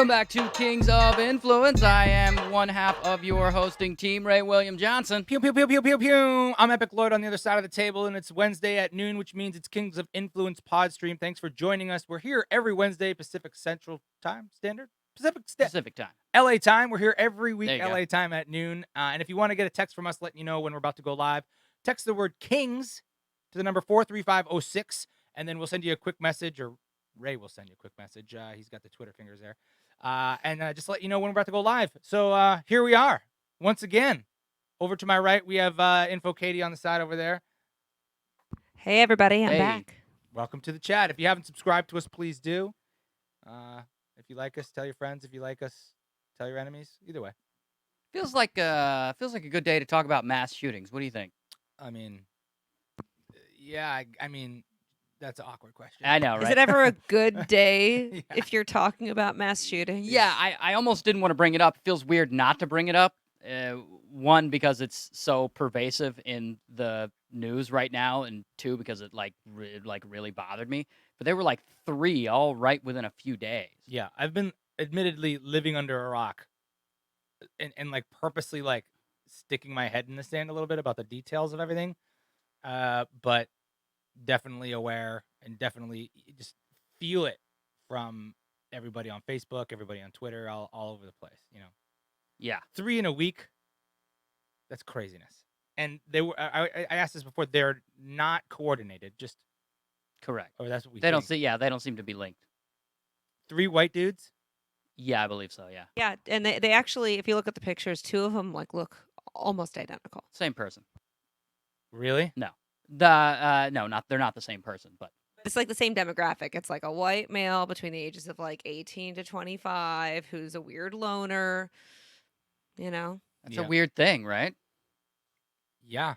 Welcome back to Kings of Influence. I am one half of your hosting team, Ray William Johnson. Pew, pew, pew, pew, pew, pew. I'm Epic Lloyd on the other side of the table, and it's Wednesday at noon, which means it's Kings of Influence pod stream. Thanks for joining us. We're here every Wednesday, Pacific Central Time Standard? Pacific time. LA time. We're here every week, There you LA time at noon. And if you want to get a text from us letting you know when we're about to go live, text the word Kings to the number 43506, and then we'll send you a quick message, or Ray will send you a quick message. He's got the Twitter fingers there. And just let you know when we're about to go live. So here we are once again. Over to my right, we have Info Katy on the side over there. Hey, everybody. I'm Hey. back. Welcome to the chat. If you haven't subscribed to us, please do. If you like us, tell your friends. If you like us, tell your enemies. Either way. Feels like a good day to talk about mass shootings. What do you think? I mean, yeah, I mean, that's an awkward question. I know, right? Is it ever a good day Yeah. if you're talking about mass shootings? Yeah, I almost didn't want to bring it up. It feels weird not to bring it up. One, because it's so pervasive in the news right now, and two, because it really bothered me. But there were like three all right within a few days. Yeah, I've been admittedly living under a rock and like purposely like sticking my head in the sand a little bit about the details of everything. But definitely aware and definitely just feel it from everybody on Facebook, everybody on Twitter, all over the place, you know. Yeah. 3 in a week. That's craziness. And they were I asked this before, they're not coordinated, just Correct. or that's what we They don't think. they don't seem to be linked. 3 white dudes? Yeah, I believe so, yeah. Yeah, and they actually, if you look at the pictures, two of them look almost identical. Same person. Really? No. They're not the same person, but It's like the same demographic. It's like a white male between the ages of like 18 to 25 who's a weird loner, you know? that's Yeah. a weird thing, right? Yeah.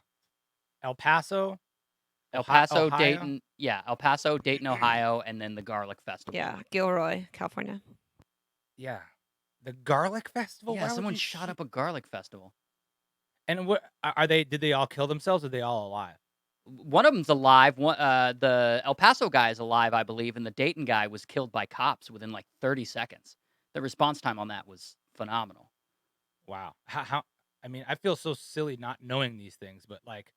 El Paso, El Paso, Ohio? Dayton, El Paso, Dayton, Ohio, and then the Garlic Festival. Yeah, Gilroy, California. Yeah. The Garlic Festival? Yeah, Why would someone you shot shoot- up a garlic festival. And what are they? Did they all kill themselves? Or are they all alive? One of them's alive. The El Paso guy is alive, I believe, and the Dayton guy was killed by cops within like 30 seconds. The response time on that was phenomenal. Wow. How? I mean, I feel so silly not knowing these things, but like,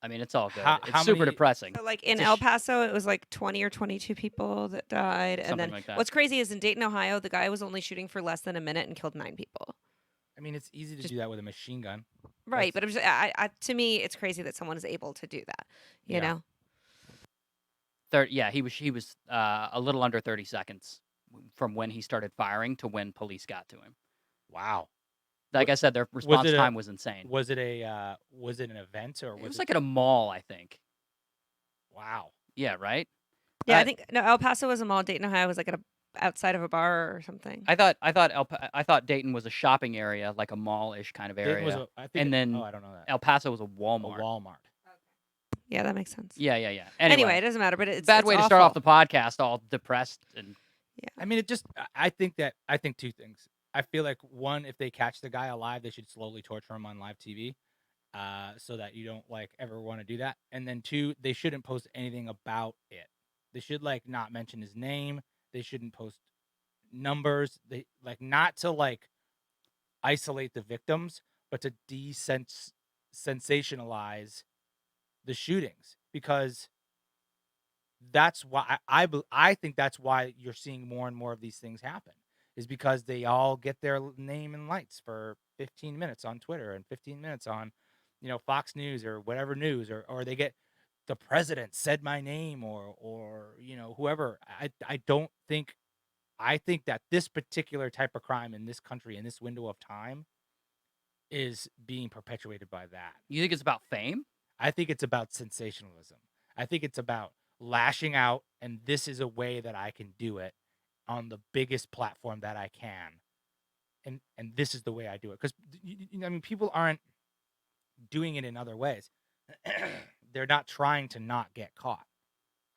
I mean, it's all good. How It's super many- depressing. So like in It's a El Paso, it was like 20 or 22 people that died. And Something then like that. what's crazy is in Dayton, Ohio, the guy was only shooting for less than a minute and killed 9 people. I mean, it's easy to Just- do that with a machine gun. Right, but I'm just, to me, it's crazy that someone is able to do that. You Yeah. know, He was a little under 30 seconds from when he started firing to when police got to him. Wow. Like I said, their response it a- time was insane. Was it an event or It was was like at a mall, I think. wow? yeah, I I think no, El Paso was a mall. Dayton, Ohio was like outside of a bar or something. I thought Dayton was a shopping area, like a mall-ish kind of area. Dayton was I think And it- then oh, I don't know that. El Paso was a A Walmart. Walmart. Yeah, that makes sense. Yeah. Anyway, it doesn't matter. But it's bad it's way to start off the awful. podcast, all depressed and I mean, I think 2 things. I feel like, one, if they catch the guy alive, they should slowly torture him on live TV, so that you don't like ever want to do that. And then 2, they shouldn't post anything about it. They should like not mention his name. They shouldn't post numbers. They like not to like isolate the victims, but to sensationalize the shootings, because that's why I think that's why you're seeing more and more of these things happen, is because they all get their name in lights for 15 minutes on Twitter and 15 minutes on, Fox News or whatever news, or they get the president said my name or whoever. I think that this particular type of crime in this country in this window of time is being perpetuated by that. you think it's about fame? I think it's about sensationalism. I think it's about lashing out, and this is a way that I can do it on the biggest platform that I can. And this is the way I do it. Because, I mean, people aren't doing it in other ways. They're not trying to not get caught.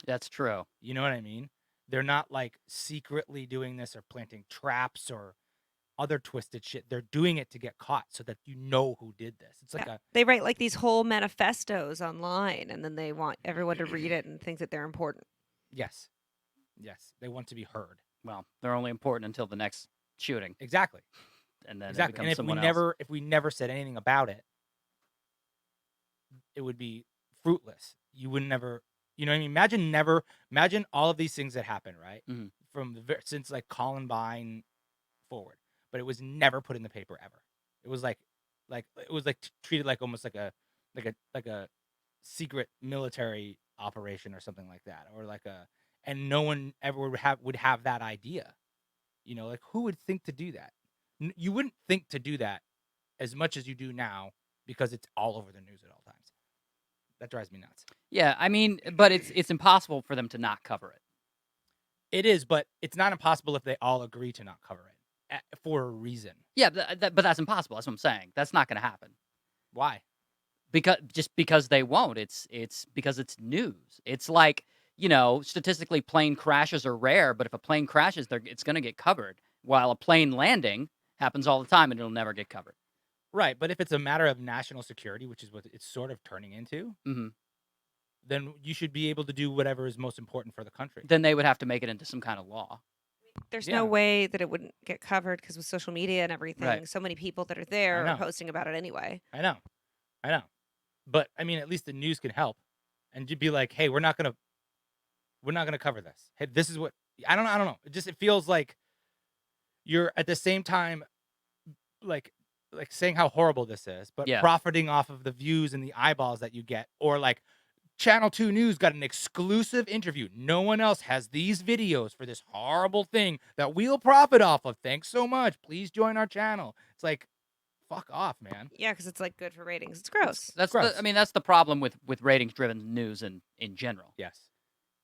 That's true. You know what I mean? They're not, like, secretly doing this or planting traps or other twisted shit. They're doing it to get caught so that you know who did this. It's like They write like these whole manifestos online, and then they want everyone to read it and think that they're important. yes. They want to be heard. Well, they're only important until the next shooting, Exactly. and then it Exactly. And becomes someone else. if we never said anything about it, it would be fruitless. You would never, you know what I mean? Imagine all of these things that happen, right? Mhm. From since like Columbine forward, but it was never put in the paper ever. It was like it was like treated like almost like a secret military operation or something like that, or like a, and no one ever would have that idea. You know, like who would think to do that? You wouldn't think to do that as much as you do now because it's all over the news at all times. That drives me nuts. Yeah, I mean, but it's impossible for them to not cover it. It is, but it's not impossible if they all agree to not cover it for a reason. Yeah, but that's impossible. That's what I'm saying. That's not going to happen Why? because they won't. It's because it's news. It's like, statistically, plane crashes are rare, but if a plane crashes, it's going to get covered. While a plane landing happens all the time, and it'll never get covered. Right, but if it's a matter of national security, which is what it's sort of turning into, Hmm. then you should be able to do whatever is most important for the country. Then they would have to make it into some kind of law. There's Yeah. no way that it wouldn't get covered because with social media and everything, so many people that are there know. are posting about it anyway. I know. But I mean, at least the news can help, and you'd be like, "Hey, we're not gonna cover this. Hey, this is what I don't know. It feels like you're at the same time like saying how horrible this is, but Yeah. profiting off of the views and the eyeballs that you get, or like Channel 2 News got an exclusive interview. No one else has these videos for this horrible thing that we'll profit off of. Thanks so much. Please join our channel. It's like, fuck off, man. Yeah, because it's like good for ratings. It's gross. That's gross. that's the problem with ratings-driven news in general. Yes.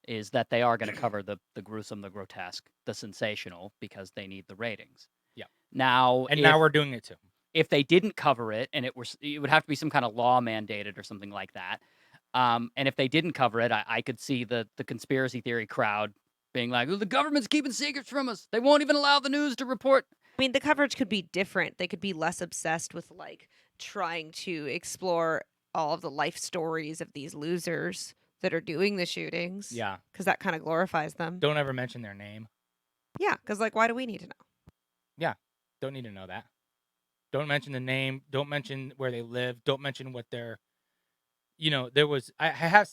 Is that they are going to cover the gruesome, the grotesque, the sensational because they need the ratings. Yeah. Now, Now we're doing it too. If they didn't cover it, and it would have to be some kind of law mandated or something like that. And if they didn't cover it, I could see the conspiracy theory crowd being like, "Oh, the government's keeping secrets from us. They won't even allow the news to report." I mean, the coverage could be different. They could be less obsessed with like trying to explore all of the life stories of these losers that are doing the shootings. Yeah. Because that kind of glorifies them. Don't ever mention their name. Yeah, because like, why do we need to know? Don't need to know that. Don't mention the name. Don't mention where they live. Don't mention what they're, there was, I have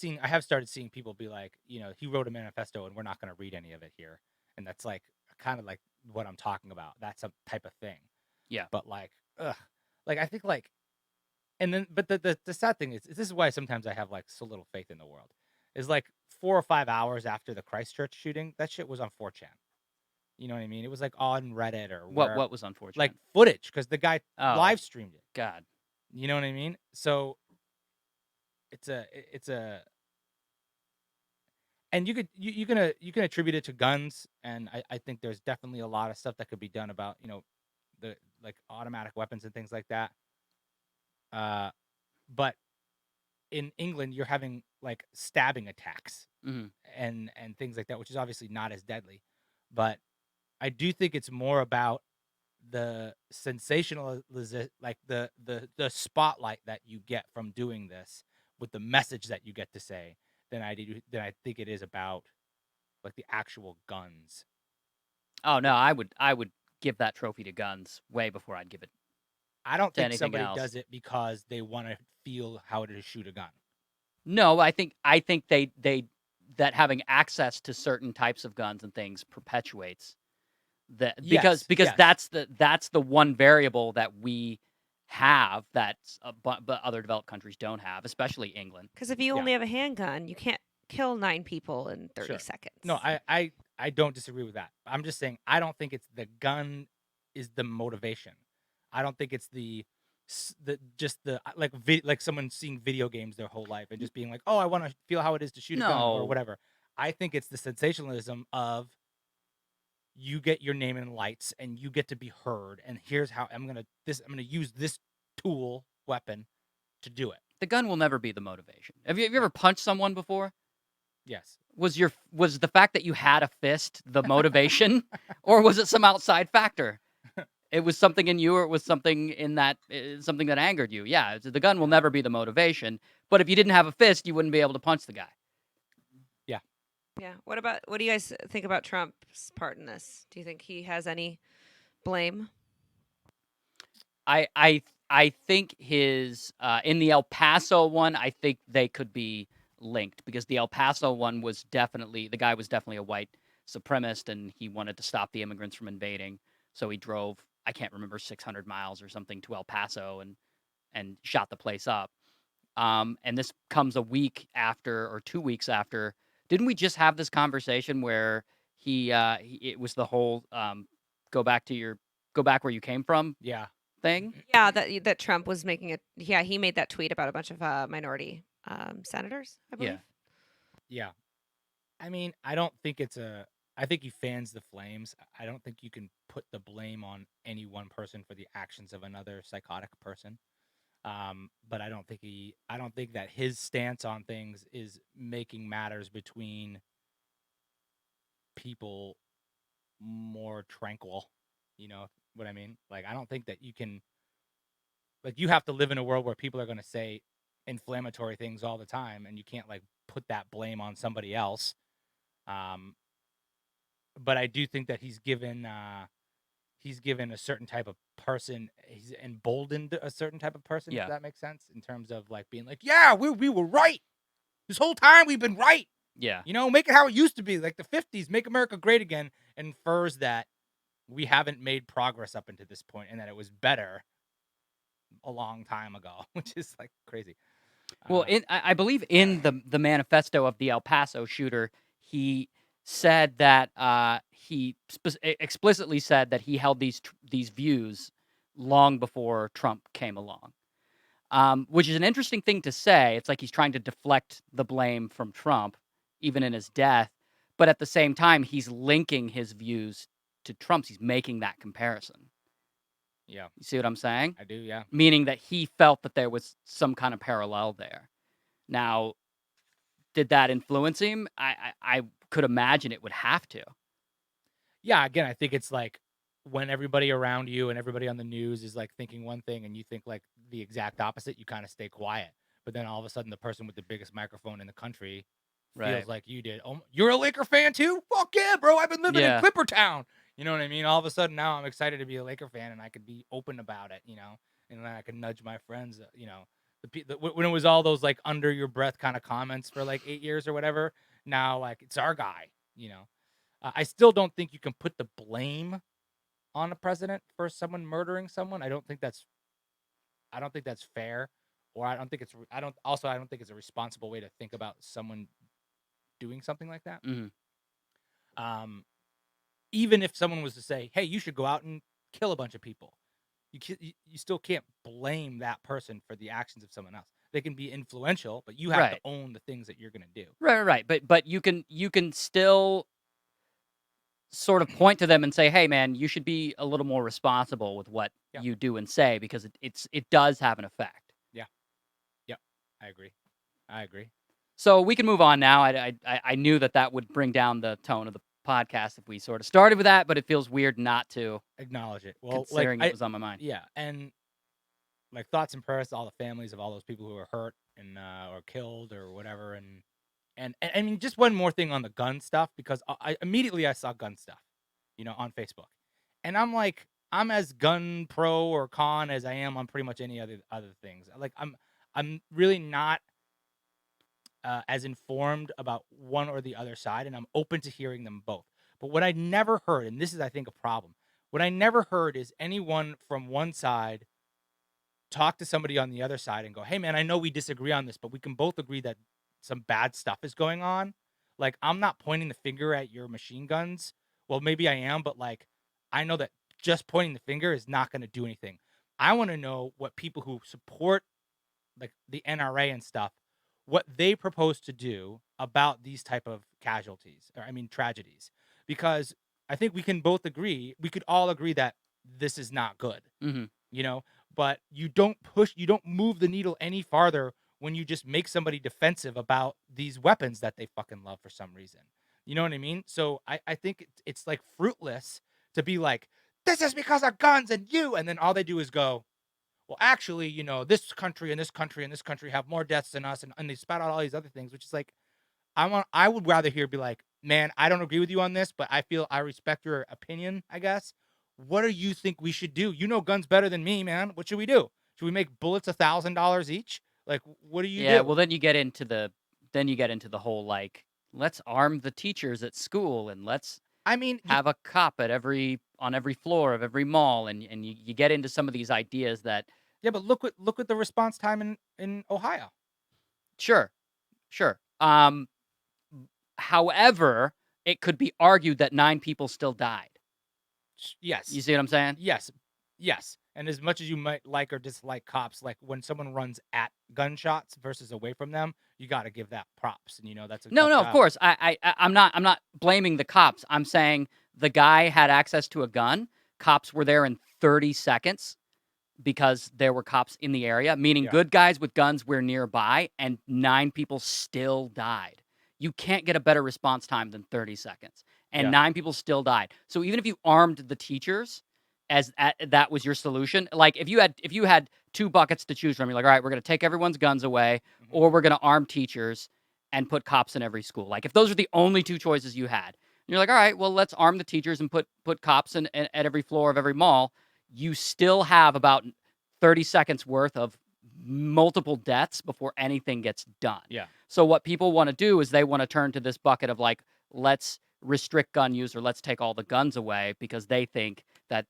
started seeing people be like, he wrote a manifesto and we're not going to read any of it here. And that's like, kind of like what I'm talking about. That's a type of thing. Yeah. But like, like, I think like, and then, but the sad thing is this is why sometimes I have like so little faith in the world, is like 4 or 5 hours after the Christchurch shooting, that shit was on 4chan. You know what I mean? It was like on Reddit or What was unfortunate? like footage, because the guy Oh. live streamed it. God. You know what I mean? So it's a, and you can attribute it to guns, and I think there's definitely a lot of stuff that could be done about the like automatic weapons and things like that. But in England, you're having like stabbing attacks Mhm. and things like that, which is obviously not as deadly, but I do think it's more about the sensationalism, like the spotlight that you get from doing this with the message that you get to say than I think it is about like the actual guns. Oh no, I would give that trophy to guns way before I'd give it. I don't To think anything somebody else. does it because they want to feel how it is to shoot a gun. No, I think they that having access to certain types of guns and things perpetuates that, because yes. that's the one variable that we have that but other developed countries don't have, especially England. Because if you Yeah. only have a handgun, you can't kill 9 people in 30 Sure. seconds. No, I don't disagree with that. I'm just saying I don't think it's the gun is the motivation. I don't think it's like someone seeing video games their whole life and just being like, oh, I want to feel how it is to shoot a gun No. or whatever. I think it's the sensationalism of you get your name in lights and you get to be heard, and here's how I'm gonna use this weapon to do it. The gun will never be the motivation. Have you ever punched someone before? Yes. Was the fact that you had a fist the motivation, or was it some outside factor? It was something in you, or it was something in that something that angered you. Yeah, the gun will never be the motivation. But if you didn't have a fist, you wouldn't be able to punch the guy. Yeah. Yeah. What do you guys think about Trump's part in this? Do you think he has any blame? I think his in the El Paso one, I think they could be linked because the El Paso one was definitely the guy was definitely a white supremacist and he wanted to stop the immigrants from invading. So he drove, I can't remember, 600 miles or something to El Paso and shot the place up. And this comes a week after or 2 weeks after. Didn't we just have this conversation where it was the whole go back where you came from Yeah. thing? Yeah, that Trump was making it. Yeah, he made that tweet about a bunch of minority senators, I Yeah. believe. Yeah. I mean, I don't think it's a. I think he fans the flames. I don't think you can put the blame on any one person for the actions of another psychotic person. But I don't think I don't think that his stance on things is making matters between people more tranquil. You know what I mean? Like, I don't think that you can. Like, you have to live in a world where people are going to say inflammatory things all the time, and you can't like put that blame on somebody else. Um, but I do think that he's given a certain type of person, he's emboldened a certain type of person, if Yeah. that makes sense, in terms of like being like, yeah, we were right this whole time, we've been right, Yeah. you know, make it how it used to be, like the 50s, make America great again, infers that we haven't made progress up until this point and that it was better a long time ago, which is like crazy. Well, I believe in the manifesto of the El Paso shooter, he said that explicitly said that he held these views long before Trump came along, which is an interesting thing to say. It's like he's trying to deflect the blame from Trump, even in his death, but at the same time, he's linking his views to Trump's. He's making that comparison. Yeah, You see what I'm saying? I do. Yeah, Meaning that he felt that there was some kind of parallel there. Now, did that influence him? I could imagine it would have to. yeah. Again, I think it's like when everybody around you and everybody on the news is like thinking one thing and you think like the exact opposite, you kind of stay quiet. But then all of a sudden, the person with the biggest microphone in the country Right. feels like you did. Oh, you're a Laker fan too? Fuck yeah, bro! I've been living in Yeah. Clipper Town. You know what I mean? All of a sudden now I'm excited to be a Laker fan and I could be open about it. You know, and then I can nudge my friends. You know, when it was all those like under your breath kind of comments for like 8 years or whatever. Now like it's our guy. You know, I still don't think you can put the blame on a president for someone murdering someone. I don't think that's fair, or I don't think it's a responsible way to think about someone doing something like that. Mhm. Um, even if someone was to say, "Hey, you should go out and kill a bunch of people," you still can't blame that person for the actions of someone else. They can be influential, but you have to Right. own the things that you're going to do. Right. But you can still sort of point to them and say, "Hey, man, you should be a little more responsible with what Yeah. you do and say because it does have an effect." Yeah. Yep. I agree. So we can move on now. I knew that would bring down the tone of the podcast if we sort of started with that, but it feels weird not to, Acknowledge it. Well, considering it was on my mind. yeah, and like thoughts and prayers to all the families of all those people who were hurt and or killed or whatever. And I mean, just one more thing on the gun stuff, because I immediately I saw gun stuff, you know, on Facebook, and I'm like, I'm as gun pro or con as I am on pretty much any other things. Like I'm really not as informed about one or the other side, and I'm open to hearing them both. But what I never heard, and this is I think a problem, what I never heard is anyone from one side talk to somebody on the other side and go, "Hey man, I know we disagree on this, but we can both agree that some bad stuff is going on." Like, I'm not pointing the finger at your machine guns. Well, maybe I am, but like I know that just pointing the finger is not going to do anything. I want to know what people who support like the NRA and stuff, what they propose to do about these type of casualties, or I mean tragedies, because I think we can both agree, we could all agree that this is not good, Hmm. you know, but you don't move the needle any farther when you just make somebody defensive about these weapons that they fucking love for some reason. You know what I mean? So I think it's like fruitless to be like, this is because of guns and you, and then all they do is go, well, actually, you know, this country and this country and this country have more deaths than us, and they spout out all these other things, which is like, I would rather hear be like, man, I don't agree with you on this, but I respect your opinion, I guess. What do you think we should do? You know guns better than me, man. What should we do? Should we make bullets $1,000 each? Like, what do you Yeah, do? well, then you get into the whole like, let's arm the teachers at school and let's I mean, have a cop at on every floor of every mall, and you get into some of these ideas that yeah, but look at the response time in Ohio. sure, sure. However, it could be argued that 9 people still died. Yes. You see what I'm saying? Yes. Yes. And as much as you might like or dislike cops, like when someone runs at gunshots versus away from them, you got to give that props. And that's a No, tough no, of job. course. I'm not blaming the cops. I'm saying the guy had access to a gun. Cops were there in 30 seconds because there were cops in the area, meaning Yeah. good guys with guns were nearby, and 9 people still died. You can't get a better response time than 30 seconds. And Yeah. 9 people still died. So even if you armed the teachers that was your solution, like if you had 2 buckets to choose from, you're like, all right, we're going to take everyone's guns away, Mhm. or we're going to arm teachers and put cops in every school. Like if those are the only 2 choices you had, you're like, all right, well, let's arm the teachers and put cops at every floor of every mall. You still have about 30 seconds worth of multiple deaths before anything gets done. Yeah. So what people want to do is they want to turn to this bucket of like, let's restrict gun use or let's take all the guns away because they think that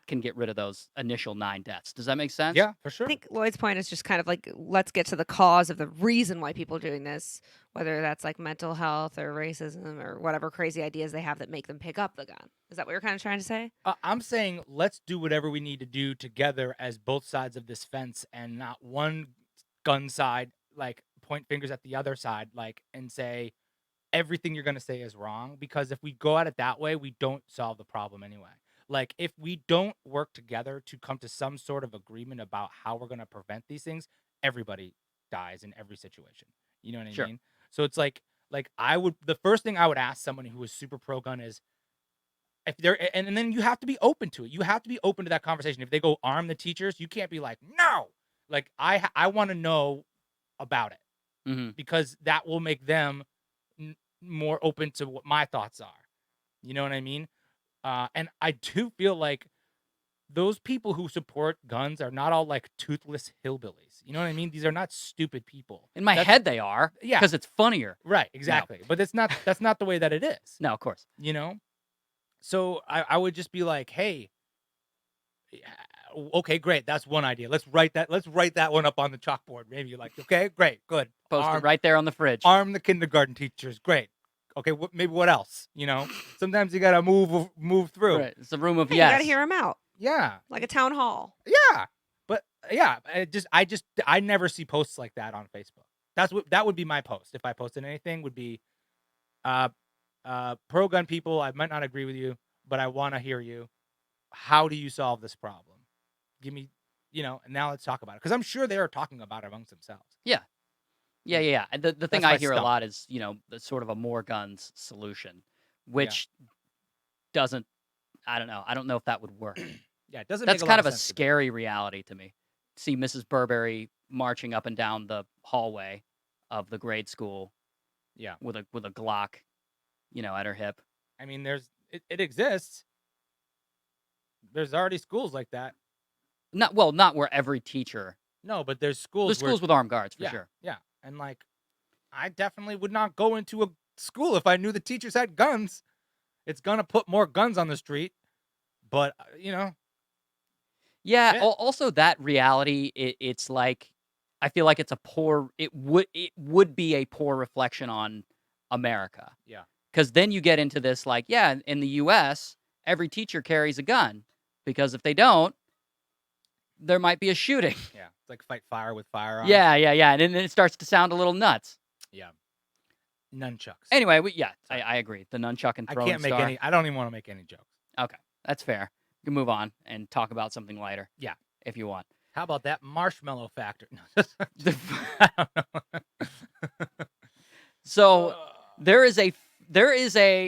can get rid of those initial 9 deaths. Does that make sense? Yeah, for I sure. think Lloyd's point is just kind of like, let's get to the cause of the reason why people are doing this, whether that's like mental health or racism or whatever crazy ideas they have that make them pick up the gun. Is that what you're kind of trying to say? I'm saying let's do whatever we need to do together as both sides of this fence and not one gun side, like point fingers at the other side, like, and say everything you're going to say is wrong. Because if we go at it that way, we don't solve the problem anyway. Like, if we don't work together to come to some sort of agreement about how we're going to prevent these things, everybody dies in every situation. You know what I Sure. mean? So it's like the first thing I would ask someone who is super pro gun is, if they're, and then you have to be open to it. You have to be open to that conversation. If they go arm the teachers, you can't be like, no. Like, I want to know about it Mm-hmm. because that will make them more open to what my thoughts are. You know what I mean? And I do feel like those people who support guns are not all like toothless hillbillies. You know what I mean? These are not stupid people. In my head, they are. Yeah. Because it's funnier. Right, exactly. But that's not the way that it is. No, of course. So I would just be like, hey, okay, great. That's one idea. Let's write that one up on the chalkboard. Maybe you're like, okay, great, good. Post it right there on the fridge. Arm the kindergarten teachers. Great. Okay, maybe what else? Sometimes you gotta move through. Right. It's a room of Hey, yes. You got to hear them out, Yeah, like a town hall. yeah. But yeah, I never see posts like that on Facebook. That would be my post if I posted anything. Would be, pro gun people. I might not agree with you, but I want to hear you. How do you solve this problem? Give me, and now let's talk about it because I'm sure they are talking about it amongst themselves. Yeah. And the thing That's I my hear a stump. lot is, the sort of a more guns solution, which doesn't, I don't know. I don't know if that would work. Yeah, it doesn't. That's make kind of a sense to me. scary reality to me. See Mrs. Burberry marching up and down the hallway of the grade school. Yeah. With a Glock, at her hip. I mean, it exists. There's already schools like that. Not where every teacher. No, but there's schools. There's schools with armed guards for yeah, sure. Yeah, and like, I definitely would not go into a school if I knew the teachers had guns. It's gonna put more guns on the street, but Yeah. Shit. Also, that reality, it's like, I feel like it's a poor. It would be a poor reflection on America. Yeah. Because then you get into this, like, yeah, in the U.S., every teacher carries a gun because if they don't, there might be a shooting. Yeah, it's like fight fire with firearms. Yeah, and then it starts to sound a little nuts. Yeah. Nunchucks. Anyway, I agree. The nunchuck and I throwing can't make star. any. I don't even want to make any jokes. Okay, that's fair. You can move on and talk about something lighter. Yeah. If you want. How about that marshmallow factor? I don't know. So there is a.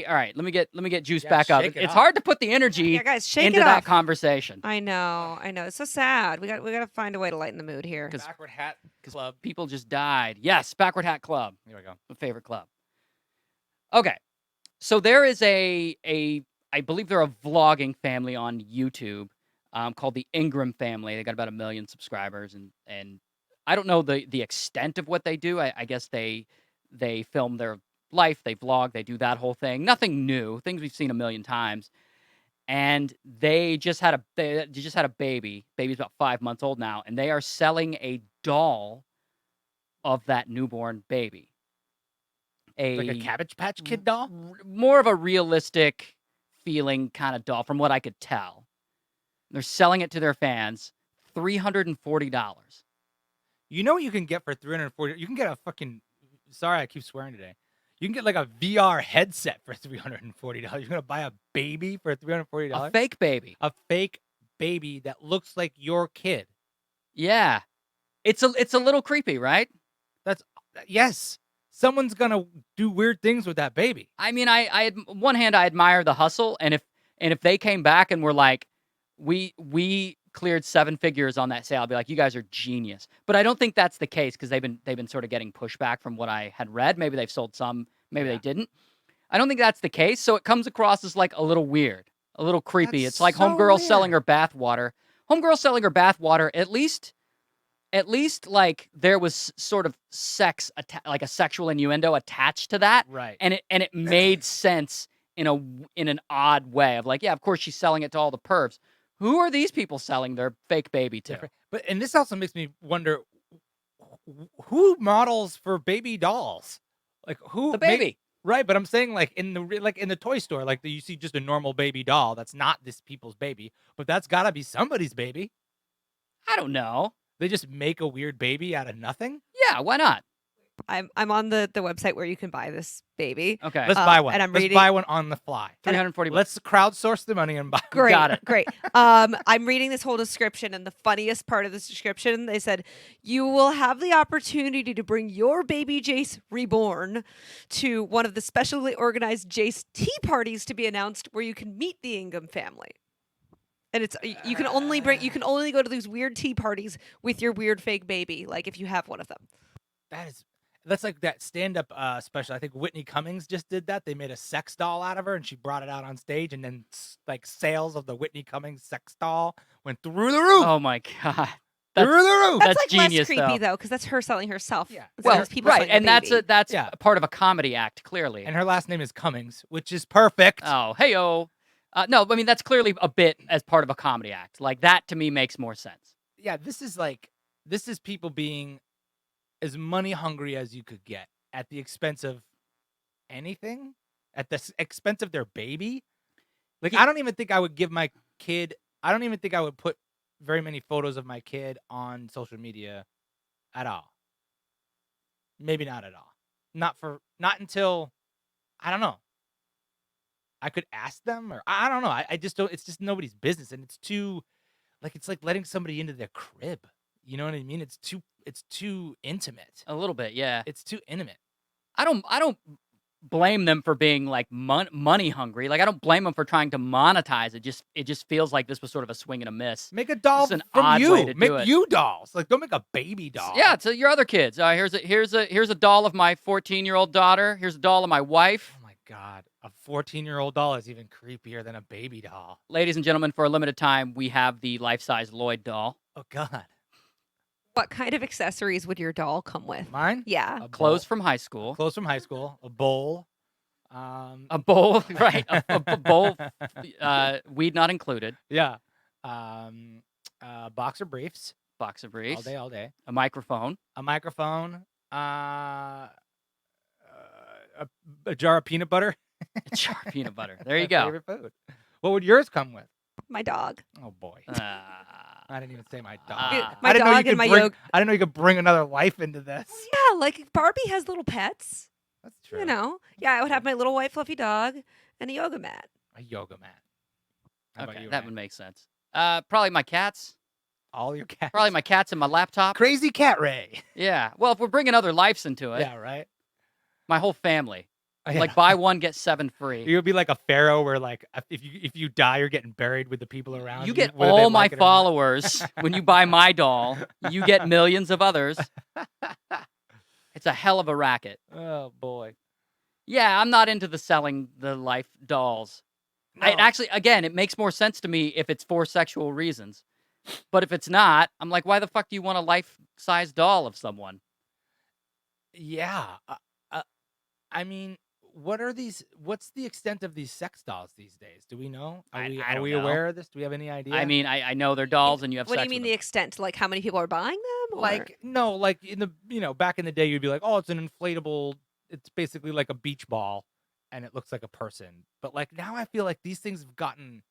All right, let me get juice back up. shake it It's up. hard to put the energy Yeah, guys, shake into it that off. conversation I know. It's so sad. We got to find a way to lighten the mood here. 'Cause Backward hat club. people just died. Yes, Backward Hat Club, Here we go. my favorite club. Okay, So there is I believe they're a vlogging family on YouTube, called the Ingham Family. They got about 1 million subscribers, and I don't know the extent of what they do. I guess they film their life, they vlog, they do that whole thing. Nothing new, things we've seen 1 million times. And they just had a baby. Baby's about 5 months old now, and they are selling a doll of that newborn baby. Like a Cabbage Patch Kid doll? More of a realistic feeling kind of doll, from what I could tell. They're selling it to their fans, $340. You know what you can get for 340? You can get a fucking. Sorry, I keep swearing today. You can get like a VR headset for $340. You're gonna buy a baby for $340? A fake baby. A fake baby that looks like your kid. Yeah, it's a little creepy, right? Yes. Someone's gonna do weird things with that baby. I mean, on one hand, I admire the hustle, and if they came back and were like, we cleared 7 figures on that sale, I'd be like, you guys are genius. But I don't think that's the case, because they've been sort of getting pushback from what I had read. Maybe they've sold some, maybe they didn't. I don't think that's the case. So it comes across as like a little weird, a little creepy. That's It's like so homegirl selling weird. her bathwater. Homegirl selling her bathwater. At least like there was sort of like a sexual innuendo attached to that, Right. and it made sense in an odd way of like, yeah, of course she's selling it to all the pervs. Who are these people selling their fake baby to? Different. And this also makes me wonder who models for baby dolls? Like who The baby. Right, but I'm saying like in the toy store, like you see just a normal baby doll that's not this people's baby, but that's got to be somebody's baby. I don't know. They just make a weird baby out of nothing. Yeah, why not? I'm on the website where you can buy this baby. Okay, Let's buy one. and I'm Let's reading- buy one on the fly. $340. Let's crowdsource the money and buy. Great, Got it. great. I'm reading this whole description, and the funniest part of this description, they said, you will have the opportunity to bring your baby Jace reborn to one of the specially organized Jace tea parties to be announced, where you can meet the Ingham family. And it's you can only go to these weird tea parties with your weird fake baby, like if you have one of them. That's like that stand-up special. I think Whitney Cummings just did that. They made a sex doll out of her, and she brought it out on stage, and then like sales of the Whitney Cummings sex doll went through the roof. Oh my god. Through the roof. That's That's like genius, less creepy though. because that's her selling herself. Yeah. instead Well, of people right, selling and the that's baby. Yeah. part of a comedy act, clearly. And her last name is Cummings, which is perfect. Oh, hey-o. No, I mean, that's clearly a bit as part of a comedy act. Like, that, to me, makes more sense. Yeah, this is people being as money hungry as you could get at the expense of anything, at the expense of their baby. Like, Yeah. I don't even think I would give my kid. I don't even think I would put very many photos of my kid on social media at all. Maybe not at all. Not until, I don't know. I could ask them, or I don't know. I just don't. It's just nobody's business, and it's too, like, it's like letting somebody into their crib. You know what I mean? It's too intimate. A little bit, yeah. It's too intimate. I don't blame them for being, like, money hungry. Like, I don't blame them for trying to monetize it. It just feels like this was sort of a swing and a miss. Make a doll It's an from odd you. way to Make do it. you dolls. Like, don't make a baby doll. Yeah, to your other kids. Here's a doll of my 14-year-old daughter. Here's a doll of my wife. Oh my god, a 14-year-old doll is even creepier than a baby doll. Ladies and gentlemen, for a limited time, we have the life-size Lloyd doll. Oh god. What kind of accessories would your doll come with? Mine? Yeah. A Clothes bowl. from high school. Clothes from high school. A bowl. A bowl, right? A bowl, weed not included. Yeah. Boxer briefs. Box of briefs. All day. A microphone. A microphone. A jar of peanut butter. A jar of peanut butter. There you My go. Favorite food. What would yours come with? My dog. Oh boy. Ah. I didn't even say my dog. Ah. My I didn't know you dog and could my bring. yoga. I didn't know you could bring another life into this. Yeah, like Barbie has little pets. That's true. You know. Yeah, I would have my little white fluffy dog and a yoga mat. A yoga mat. How about Okay, you, that Ryan? would make sense. Probably my cats. All your cats. Probably my cats and my laptop. Crazy Cat Ray. Yeah. Well, if we're bringing other lives into it, Yeah, right. my whole family. Oh, yeah. Like buy one get 7 free. You would be like a pharaoh, where like if you die, you're getting buried with the people around. You get whether they all my like it or not. followers when you buy my doll. You get millions of others. It's a hell of a racket. Oh boy. Yeah, I'm not into the selling the life dolls. No. It actually, again, it makes more sense to me if it's for sexual reasons. But if it's not, I'm like, why the fuck do you want a life-size doll of someone? Yeah. Uh, I mean, what are these? What's the extent of these sex dolls these days? Do we know? Are I we don't are we know. aware of this? Do we have any idea? I mean, I know they're dolls and you have What do sex you mean with the them. extent? Like how many people are buying them? Or like no, like in the back in the day, you'd be like, oh, it's an inflatable. It's basically like a beach ball, and it looks like a person. But like now, I feel like these things have gotten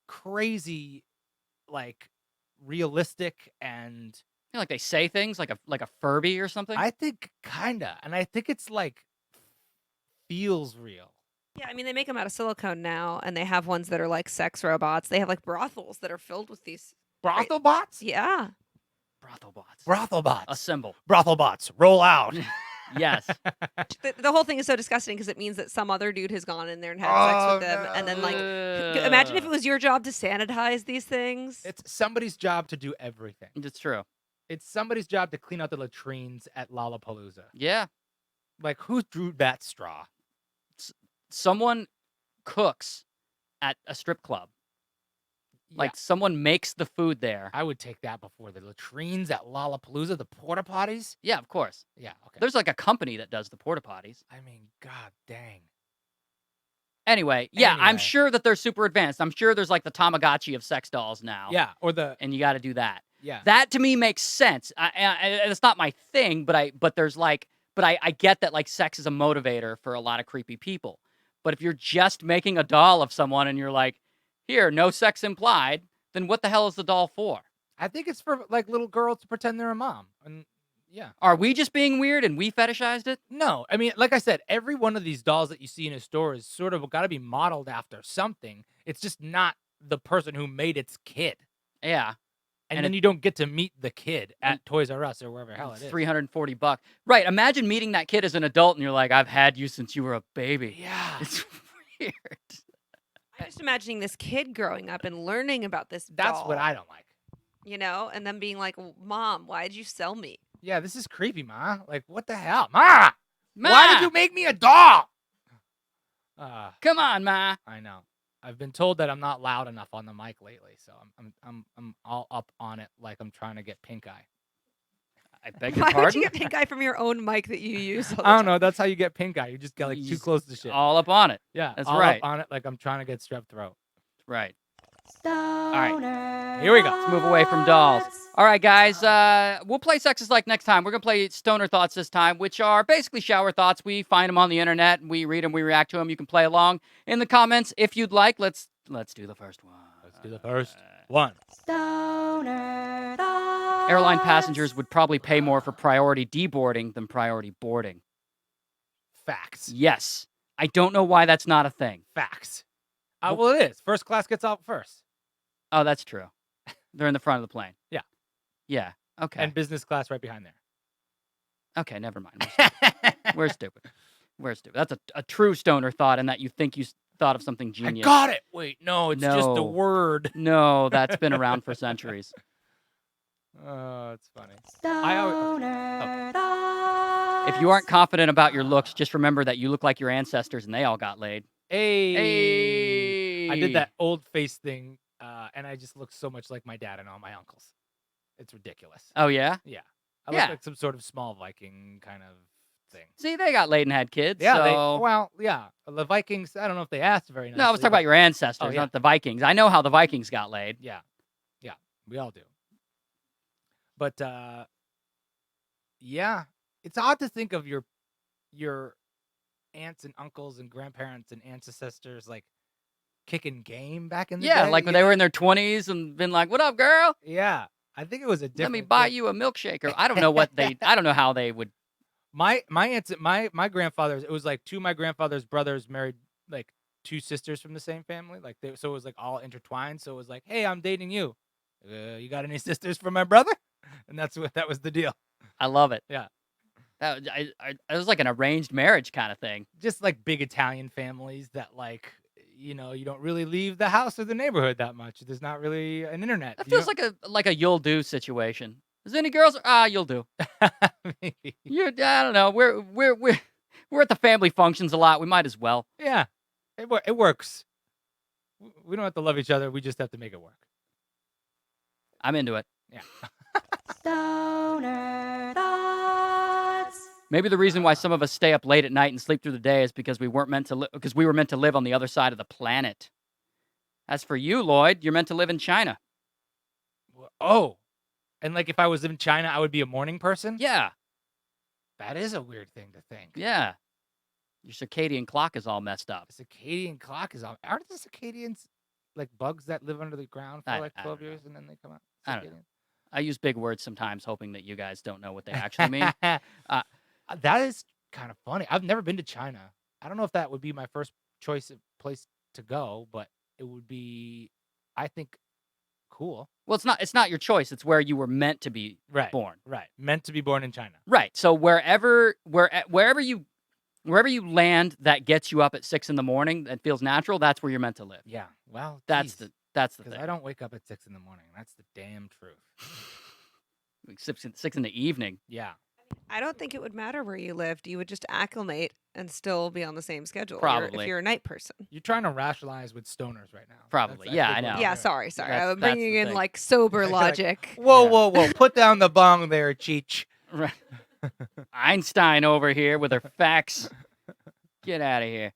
crazy, like realistic, and You know, like they say things like a Furby or something. I think kinda, and I think it's like feels real. yeah, I mean they make them out of silicone now, and they have ones that are like sex robots. They have like brothels that are filled with these. Brothel bots? Yeah. Brothel bots. Brothel bots. Assemble. Brothel bots. Roll out. Yes. The whole thing is so disgusting because it means that some other dude has gone in there and had sex with them, and then like, imagine if it was your job to sanitize these things. It's somebody's job to do everything. It's true. It's somebody's job to clean out the latrines at Lollapalooza. Yeah. Like, who drew that straw? Someone cooks at a strip club. Like someone makes the food there. I would take that before the latrines at Lollapalooza, the porta potties. Yeah, of course. Yeah, okay. There's like a company that does the porta potties. I mean, god dang. Anyway, yeah, I'm Anyway. sure that they're super advanced. I'm sure there's like the Tamagotchi of sex dolls now. Yeah, or the And you got to do that. yeah. That to me makes sense. It's not my thing, but I get that like sex is a motivator for a lot of creepy people. But if you're just making a doll of someone and you're like, here, no sex implied, then what the hell is the doll for? I think it's for like little girls to pretend they're a mom. And yeah. Are we just being weird and we fetishized it? No, I mean, like I said, every one of these dolls that you see in a store is sort of got to be modeled after something. It's just not the person who made its kid. Yeah. And then you don't get to meet the kid at Toys R Us or wherever the hell it is. $340. Right. Imagine meeting that kid as an adult and you're like, I've had you since you were a baby. Yeah. It's weird. I'm just imagining this kid growing up and learning about this That's doll, what I don't like. you know, and then being like, Mom, why did you sell me? Yeah, this is creepy, Ma. Like, what the hell? Ma! Ma! Why did you make me a doll? Come on, Ma. I know. I've been told that I'm not loud enough on the mic lately, so I'm all up on it like I'm trying to get pink eye. I beg your Why would pardon? you get pink eye from your own mic that you use? All the I don't time? know. That's how you get pink eye. You just get like You too just close to shit. All up on it. Yeah, that's all right. Up on it like I'm trying to get strep throat. Right. All right. Here we go. Let's move away from dolls. All right, guys. We'll play Sex is Like next time. We're going to play Stoner Thoughts this time, which are basically shower thoughts. We find them on the internet. And we read them. We react to them. You can play along in the comments if you'd like. Let's do the first one. Let's do the first one. Stoner Thoughts. Airline passengers would probably pay more for priority deboarding than priority boarding. Facts. Yes. I don't know why that's not a thing. Facts. Well, it is. First class gets out first. Oh, that's true. They're in the front of the plane. Yeah. Yeah. Okay. And business class right behind there. Okay, never mind. We're stupid. We're stupid. That's a true stoner thought in that you think you thought of something I genius. got it. Wait, no, it's just a No. word. No, that's been around for centuries. Oh, it's funny. If you aren't confident about your looks, just remember that you look like your ancestors and they all got laid. Hey. I did Hey. that old face thing, and I just look so much like my dad and all my uncles. It's ridiculous. Oh, yeah? Yeah. I Yeah. look like some sort of small Viking kind of thing. See, they got laid and had kids. Yeah, so... yeah. The Vikings, I don't know if they asked very nicely. No, I was talking about your ancestors, Oh, yeah. not the Vikings. I know how the Vikings got laid. Yeah. Yeah. We all do. But yeah. It's odd to think of your aunts and uncles and grandparents and ancestors like kicking game back in the day. Yeah, like when they were in their 20s and been like, what up, girl? Yeah. I think it was a different Let me buy thing. you a milkshake. I don't know I don't know how they would. My aunts, my grandfathers, it was like two of my grandfather's brothers married like two sisters from the same family. Like so it was like all intertwined. So it was like, hey, I'm dating you. You got any sisters from my brother? And that was the deal. I love it. Yeah. It was like an arranged marriage kind of thing. Just like big Italian families that like, you don't really leave the house or the neighborhood that much. There's not really an internet. That feels like a you'll do situation. Is there any girls? You'll do. Maybe. I don't know. We're We're at the family functions a lot. We might as well. Yeah, it works. We don't have to love each other. We just have to make it work. I'm into it. Yeah. Stoner thoughts. Maybe the reason why some of us stay up late at night and sleep through the day is because we weren't meant to because we were meant to live on the other side of the planet. As for you, Lloyd, you're meant to live in China. Oh, and like if I was in China, I would be a morning person. Yeah, That is a weird thing to think. yeah. Your circadian clock is all messed up. The circadian clock is on. Aren't the circadians like bugs that live under the ground for like I 12 don't know. years and then they come out? I don't know. Circadian? I use big words sometimes, hoping that you guys don't know what they actually mean. That is kind of funny. I've never been to China. I don't know if that would be my first choice of place to go, but it would be, I think, cool. Well, it's not your choice. It's where you were meant to be Right. born. Right. Meant to be born in China. Right. So wherever you land that gets you up at 6 a.m. that feels natural, that's where you're meant to live. Yeah. Well, That's the because thing. I don't wake up at 6 a.m. That's the damn truth. 6 in the evening. Yeah. I don't think it would matter where you lived. You would just acclimate and still be on the same schedule. Probably. If you're a night person. You're trying to rationalize with stoners right now. Probably. That's- Yeah, think I what know. I'm Yeah, doing. sorry. That's I'm bringing the in thing. like sober You're like, logic. Whoa, Yeah. whoa. Put down the bong there, Cheech. Right. Einstein over here with her facts. Get out of here.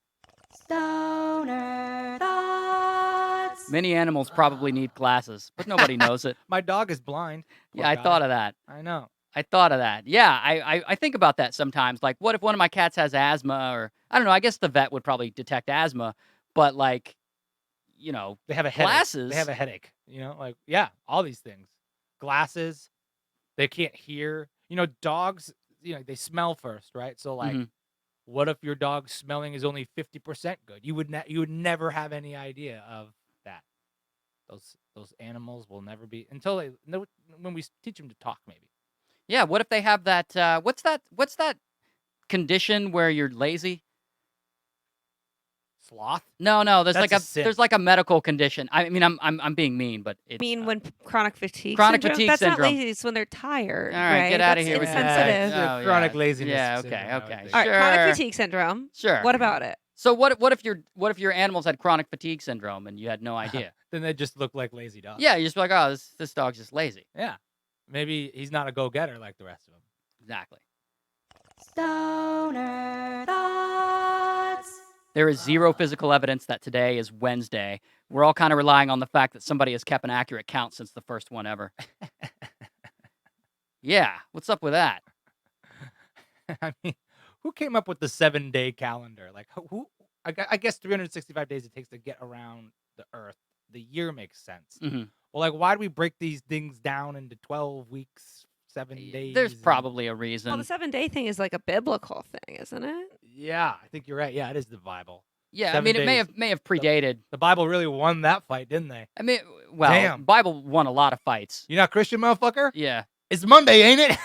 Stoner thoughts. Many animals probably need glasses, but nobody knows it. My dog is blind. Poor Yeah, I guy. thought of that. I know. I thought of that. Yeah, I think about that sometimes. Like, what if one of my cats has asthma, or I don't know. I guess the vet would probably detect asthma, but like, They have a headache. glasses. They have a headache. Like, yeah, all these things. Glasses. They can't hear. Dogs, they smell first, right? So, like, Mhm. what if your dog's smelling is only 50% good? You would never have any idea of that. Those animals will never be until when we teach them to talk, maybe. Yeah, what if they have that? What's that condition where you're lazy? Sloth. No, there's That's a sin. there's like a medical condition. I mean, I'm being mean, but it's I mean, when chronic fatigue Chronic syndrome? fatigue That's syndrome. not lazy. It's when they're tired. All right, get outta here with your insensitive. Oh, Yeah, chronic yeah. laziness. Yeah, syndrome, okay, I would okay. think. All right, chronic Sure. fatigue syndrome. Sure. What about it? So what if your animals had chronic fatigue syndrome and you had no idea? Then they just look like lazy dogs. Yeah, you're just like, oh, this dog's just lazy. Yeah. Maybe he's not a go-getter like the rest of them. Exactly. Stoner thoughts. There is zero physical evidence that today is Wednesday. We're all kind of relying on the fact that somebody has kept an accurate count since the first one ever. Yeah, what's up with that? I mean, who came up with the 7-day calendar? Like, who? I guess 365 days it takes to get around the Earth. The year makes sense. Mhm. Well, like, why do we break these things down into 12 weeks, 7 days? There's and- probably a reason. Well, the 7-day thing is like a biblical thing, isn't it? Yeah, I think you're right. Yeah, it is the Bible. Yeah, I 7 mean, it days. may have predated. The Bible really won that fight, didn't they? I mean, well, Damn. Bible won a lot of fights. You're not Christian, motherfucker? Yeah, It's Monday, ain't it?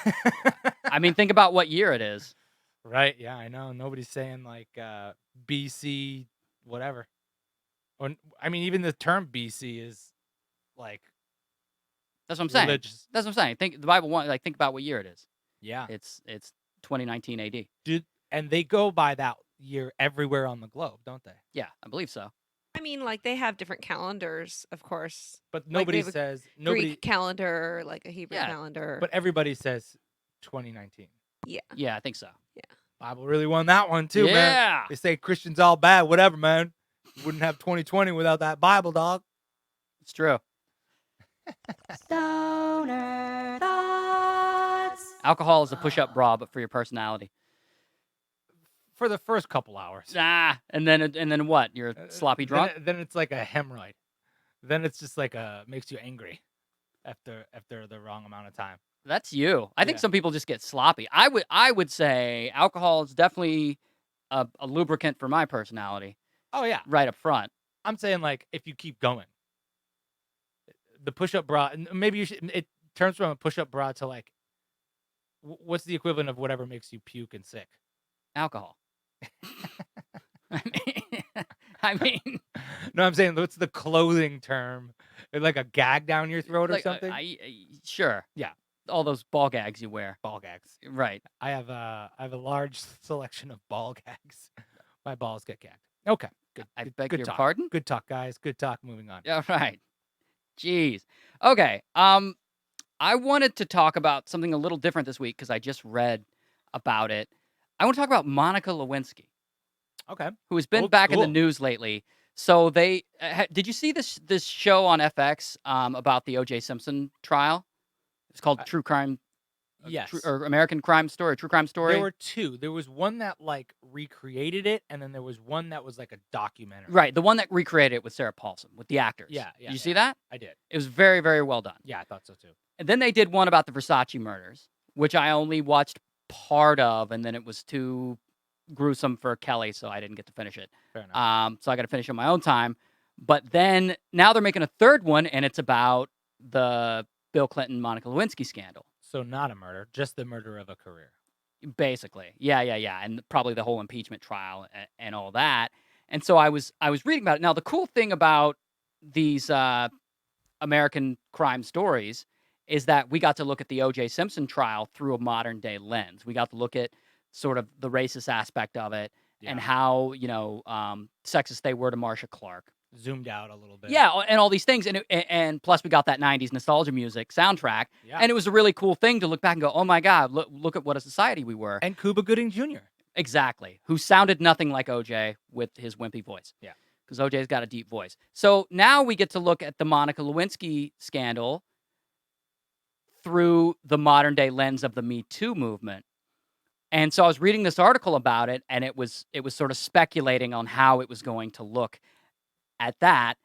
I mean, think about what year it is. Right, yeah, I know. Nobody's saying like BC whatever. Or I mean even the term BC is like That's what I'm saying. religious. That's what I'm saying. Think the Bible won. Like, think about what year it is. Yeah. It's 2019 AD. And they go by that year everywhere on the globe, don't they? Yeah, I believe so. I mean, like they have different calendars, of course. But they nobody have a says Greek calendar, like a Hebrew Yeah, calendar. but everybody says 2019. Yeah, I think so. Bible really won that one too, man. Yeah. They say Christians all bad, whatever, man. Wouldn't have 2020 without that Bible, dog. It's true. Stoner thoughts. Alcohol is a push-up bra, but for your personality. For the first couple hours. And then what? You're a sloppy drunk. Then it's like a hemorrhoid. Then it's just like makes you angry after the wrong amount of time. That's you. I think Yeah. some people just get sloppy. I would say alcohol is definitely a lubricant for my personality Oh yeah. right up front. I'm saying like if you keep going. The push-up bra, and maybe it turns from a push-up bra to like what's the equivalent of whatever makes you puke and sick? Alcohol. I mean, No, I'm saying what's the clothing term? Like a gag down your throat or like, something? sure. Yeah. all those ball gags you wear. Ball gags. Right. I have a large selection of ball gags. My balls get gagged. Okay. Good. I good, beg good your talk. pardon? Good talk, guys. Good talk. Moving on. Yeah, right. Jeez. Okay. I wanted to talk about something a little different this week because I just read about it. I want to talk about Monica Lewinsky, Okay. who has been Old back in the school. news lately. So they did you see this show on FX about the O.J. Simpson trial? It's called True Crime, Yes. or American Crime Story, True Crime Story. There were two. There was one that like recreated it, and then there was one that was like a documentary. Right, the one that recreated it with Sarah Paulson with the actors. Yeah. Did you see that? I did. It was very, very well done. Yeah, I thought so too. And then they did one about the Versace murders, which I only watched part of, and then it was too gruesome for Kelly, so I didn't get to finish it. Fair enough. So I got to finish on my own time. But then now they're making a third one, and it's about the Bill Clinton Monica Lewinsky scandal. So not a murder, just the murder of a career. Basically, yeah, and probably the whole impeachment trial and all that. And so I was reading about it. Now the cool thing about these American crime stories is that we got to look at the O.J. Simpson trial through a modern day lens. We got to look at sort of the racist aspect of it and how sexist they were to Marcia Clark. Zoomed out a little bit. Yeah, and all these things, and plus we got that '90s nostalgia music soundtrack, and it was a really cool thing to look back and go, "Oh my God, look at what a society we were." And Cuba Gooding Jr. Exactly, who sounded nothing like OJ with his wimpy voice. Yeah, because OJ's got a deep voice. So now we get to look at the Monica Lewinsky scandal through the modern day lens of the Me Too movement. And so I was reading this article about it, and it was sort of speculating on how it was going to look at that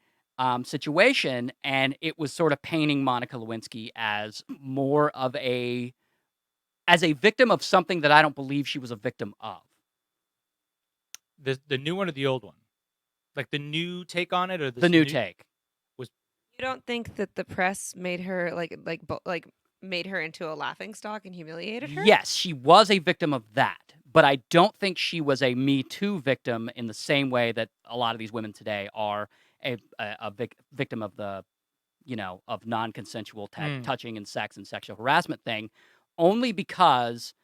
situation, and it was sort of painting Monica Lewinsky as more of as a victim of something that I don't believe she was a victim of. The new one or the old one? Like the new take on it, or the new take? You don't think that the press made her made her into a laughingstock and humiliated her? Yes, she was a victim of that, but I don't think she was a Me Too victim in the same way that a lot of these women today are a victim of the, of non-consensual touching and sex and sexual harassment thing, only because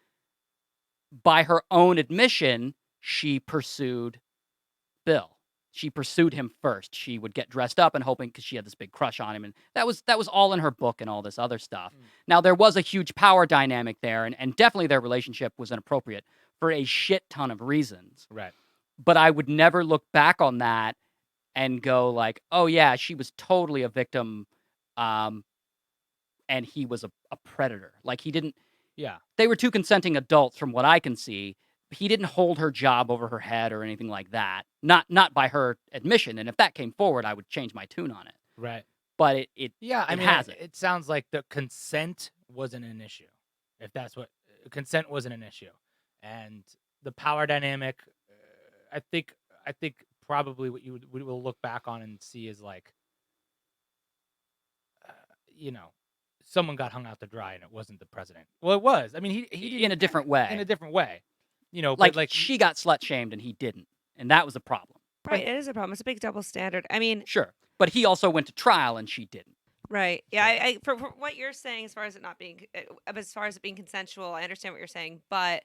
by her own admission, she pursued Bill. She pursued him first. She would get dressed up and hoping because she had this big crush on him, and that was all in her book and all this other stuff. Now there was a huge power dynamic there, and definitely their relationship was inappropriate for a shit ton of reasons. Right. But I would never look back on that and go like, oh yeah, she was totally a victim, and he was a predator. Like he didn't. Yeah. They were two consenting adults, from what I can see. He didn't hold her job over her head or anything like that. Not by her admission. And if that came forward, I would change my tune on it. Right. But it sounds like the consent wasn't an issue. If that's what consent wasn't an issue, and the power dynamic, I think probably what we will look back on and see is like, someone got hung out to dry and it wasn't the president. Well, it was. I mean, he in a different way. In a different way. Like she got slut shamed and he didn't, and that was a problem. Right, it is a problem. It's a big double standard. I mean, sure, but he also went to trial and she didn't. Right. Yeah. I for what you're saying, as far as it being consensual, I understand what you're saying, but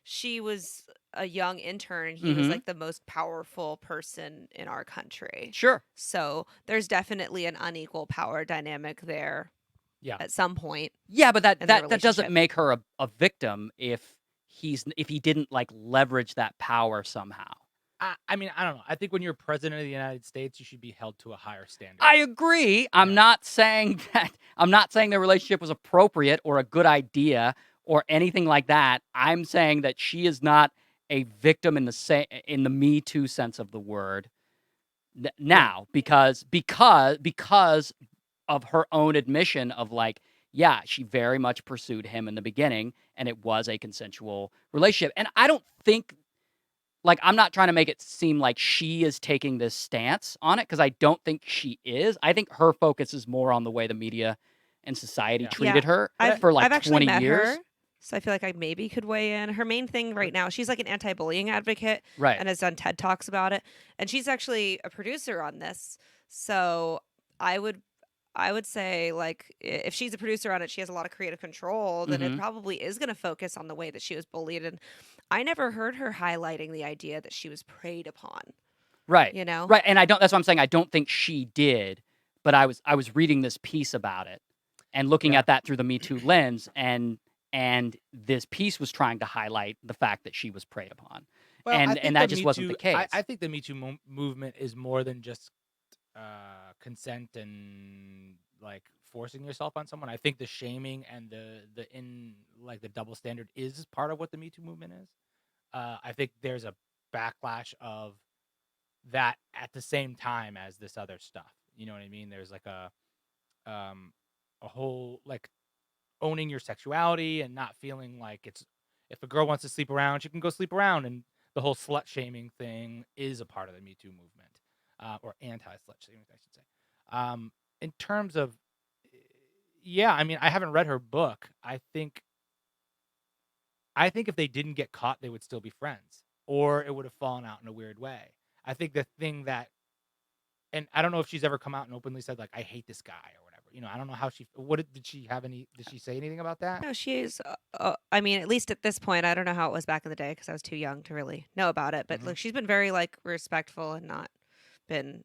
she was a young intern and he was like the most powerful person in our country. Sure. So there's definitely an unequal power dynamic there. Yeah. At some point. Yeah, but that doesn't make her a victim if he didn't like leverage that power somehow. I mean, I don't know. I think when you're president of the United States, you should be held to a higher standard. I agree. I'm not saying their relationship was appropriate or a good idea or anything like that. I'm saying that she is not a victim in the Me Too sense of the word now, because of her own admission of like, yeah, she very much pursued him in the beginning, and it was a consensual relationship. And I don't think, like, I'm not trying to make it seem like she is taking this stance on it, because I don't think she is. I think her focus is more on the way the media and society treated her for like I've 20 met years. Her, so I feel like I maybe could weigh in. Her main thing right now, she's like an anti-bullying advocate, right, and has done TED Talks about it. And she's actually a producer on this. So I would I would say, like, if she's a producer on it, she has a lot of creative control, then it Hmm. probably is going to focus on the way that she was bullied. And I never heard her highlighting the idea that she was preyed upon, Right. you know? Right. And I don't. That's what I'm saying. I don't think she did, but I was reading this piece about it and looking Yeah. at that through the Me Too lens, and this piece was trying to highlight the fact that she was preyed upon, Well, I and think the that just Me wasn't the Too. case. I think the Me Too movement is more than just consent and like forcing yourself on someone. I think the shaming and the double standard is part of what the Me Too movement is. I think there's a backlash of that at the same time as this other stuff. You know what I mean? There's like um a whole like owning your sexuality and not feeling like it's if a girl wants to sleep around, she can go sleep around, and the whole slut shaming thing is a part of the Me Too movement, or anti slut shaming, I should say. In terms of, yeah, I mean, I haven't read her book. I think if they didn't get caught, they would still be friends, or it would have fallen out in a weird way. I think the thing that, and I don't know if she's ever come out and openly said like, "I hate this guy" or whatever. I don't know how she. Did she have any? Did she say anything about that? No, she is. I mean, at least at this point, I don't know how it was back in the day because I was too young to really know about it. But Mhm. like, she's been very like respectful and not been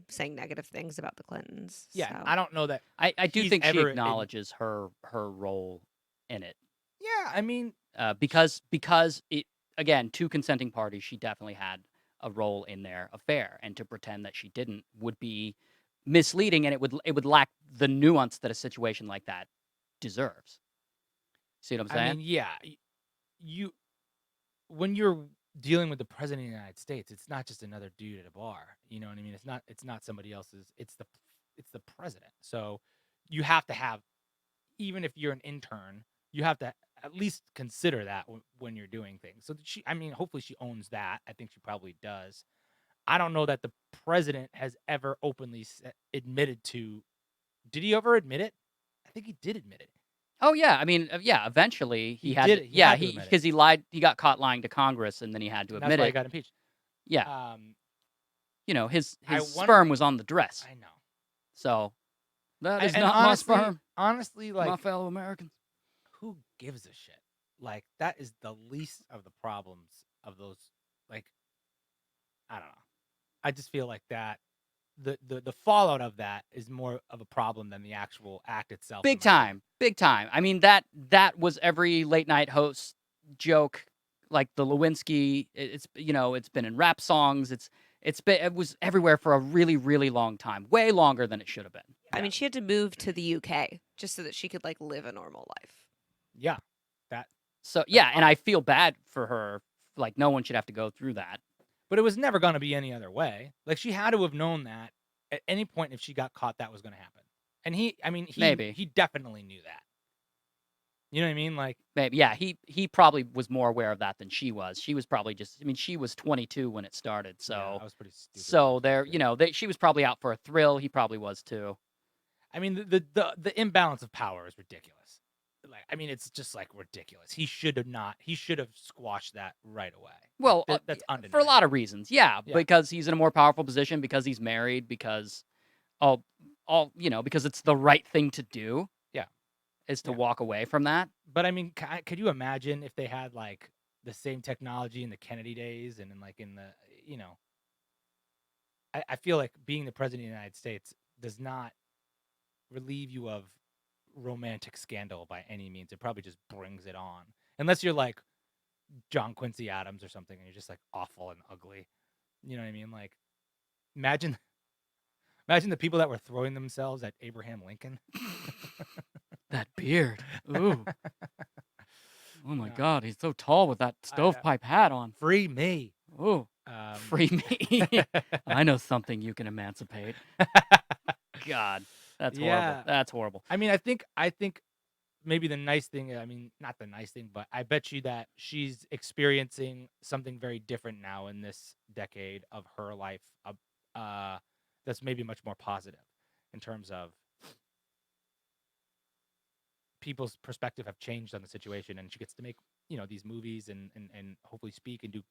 saying negative things about the Clintons. Yeah, So I don't know that I do he's think she ever. acknowledges her role in it, Yeah, I mean, because it again, two consenting parties. She definitely had a role in their affair, and to pretend that she didn't would be misleading, and it would lack the nuance that a situation like that deserves. See what I'm saying? yeah, you when you're dealing with the president of the United States, it's not just another dude at a bar. You know what I mean? It's not somebody else's. It's the president. So you have to have, even if you're an intern, you have to at least consider that when you're doing things. So I mean, hopefully she owns that. I think she probably does. I don't know that the president has ever openly admitted to. Did he ever admit it? I think he did admit it. Oh yeah, I mean, yeah. Eventually, He he had did to, it. He yeah, had to he admit it. because he lied. He got caught lying to Congress, and then he had to And that's admit why he it. got impeached. Yeah, His his sperm was on the dress. I know. So that is And not my sperm, honestly, my like, fellow Americans. who gives a shit? Like, that is the least of the problems of those. Like, I don't know. I just feel like that the fallout of that is more of a problem than the actual act itself. Big time, big time. I mean that was every late night host joke, like the Lewinsky. It's been in rap songs. It was everywhere for a really really long time, way longer than it should have been. I mean, she had to move to the UK just so that she could like live a normal life. Yeah, that. So yeah, and I feel bad for her. Like no one should have to go through that. But it was never going to be any other way. Like, she had to have known that at any point if she got caught, that was going to happen. And Maybe. he definitely knew that. You know what I mean? Like, Maybe, yeah, he probably was more aware of that than she was. She was probably just, I mean, she was 22 when it started, yeah, so I was pretty stupid. so there, she was probably out for a thrill. He probably was too. I mean, the imbalance of power is ridiculous. Like, I mean, it's just like ridiculous. He should have squashed that right away. Well, That's for a undeniable. lot of reasons, yeah, Yeah. because he's in a more powerful position, because he's married, because because it's the right thing to do. Yeah. Is to Yeah. walk away from that. But I mean, could you imagine if they had like the same technology in the Kennedy days and in the I feel like being the president of the United States does not relieve you of romantic scandal by any means. It probably just brings it on. Unless you're like John Quincy Adams or something and you're just like awful and ugly. You know what I mean? Like, imagine the people that were throwing themselves at Abraham Lincoln. That beard. Ooh. Oh my Yeah. God, he's so tall with that stovepipe hat on. Free me. Ooh. Free me. I know something you can emancipate. God, that's horrible. Yeah. That's horrible. I mean, I think maybe the nice thing, I mean, not the nice thing, but I bet you that she's experiencing something very different now in this decade of her life, that's maybe much more positive in terms of people's perspective have changed on the situation, and she gets to make, these movies and hopefully speak and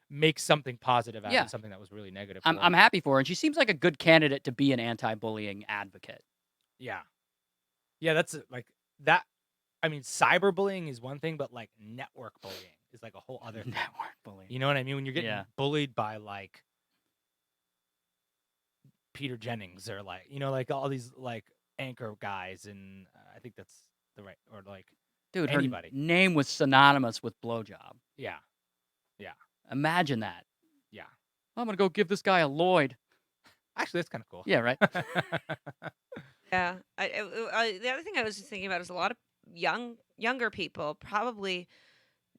make something positive out of something that was really negative. I'm happy for her, and she seems like a good candidate to be an anti-bullying advocate. Yeah. Yeah, that's like that. I mean, cyberbullying is one thing, but like network bullying is like a whole other thing. Network bullying. You know what I mean? When you're getting Yeah. bullied by like Peter Jennings or like, like all these like anchor guys, and I think that's the right, or like Dude, her anybody. name was synonymous with blowjob. Yeah. Yeah. Imagine that. Yeah. I'm gonna go give this guy a Lloyd. Actually, that's kind of cool. Yeah, right. Yeah. The other thing I was just thinking about is a lot of younger people probably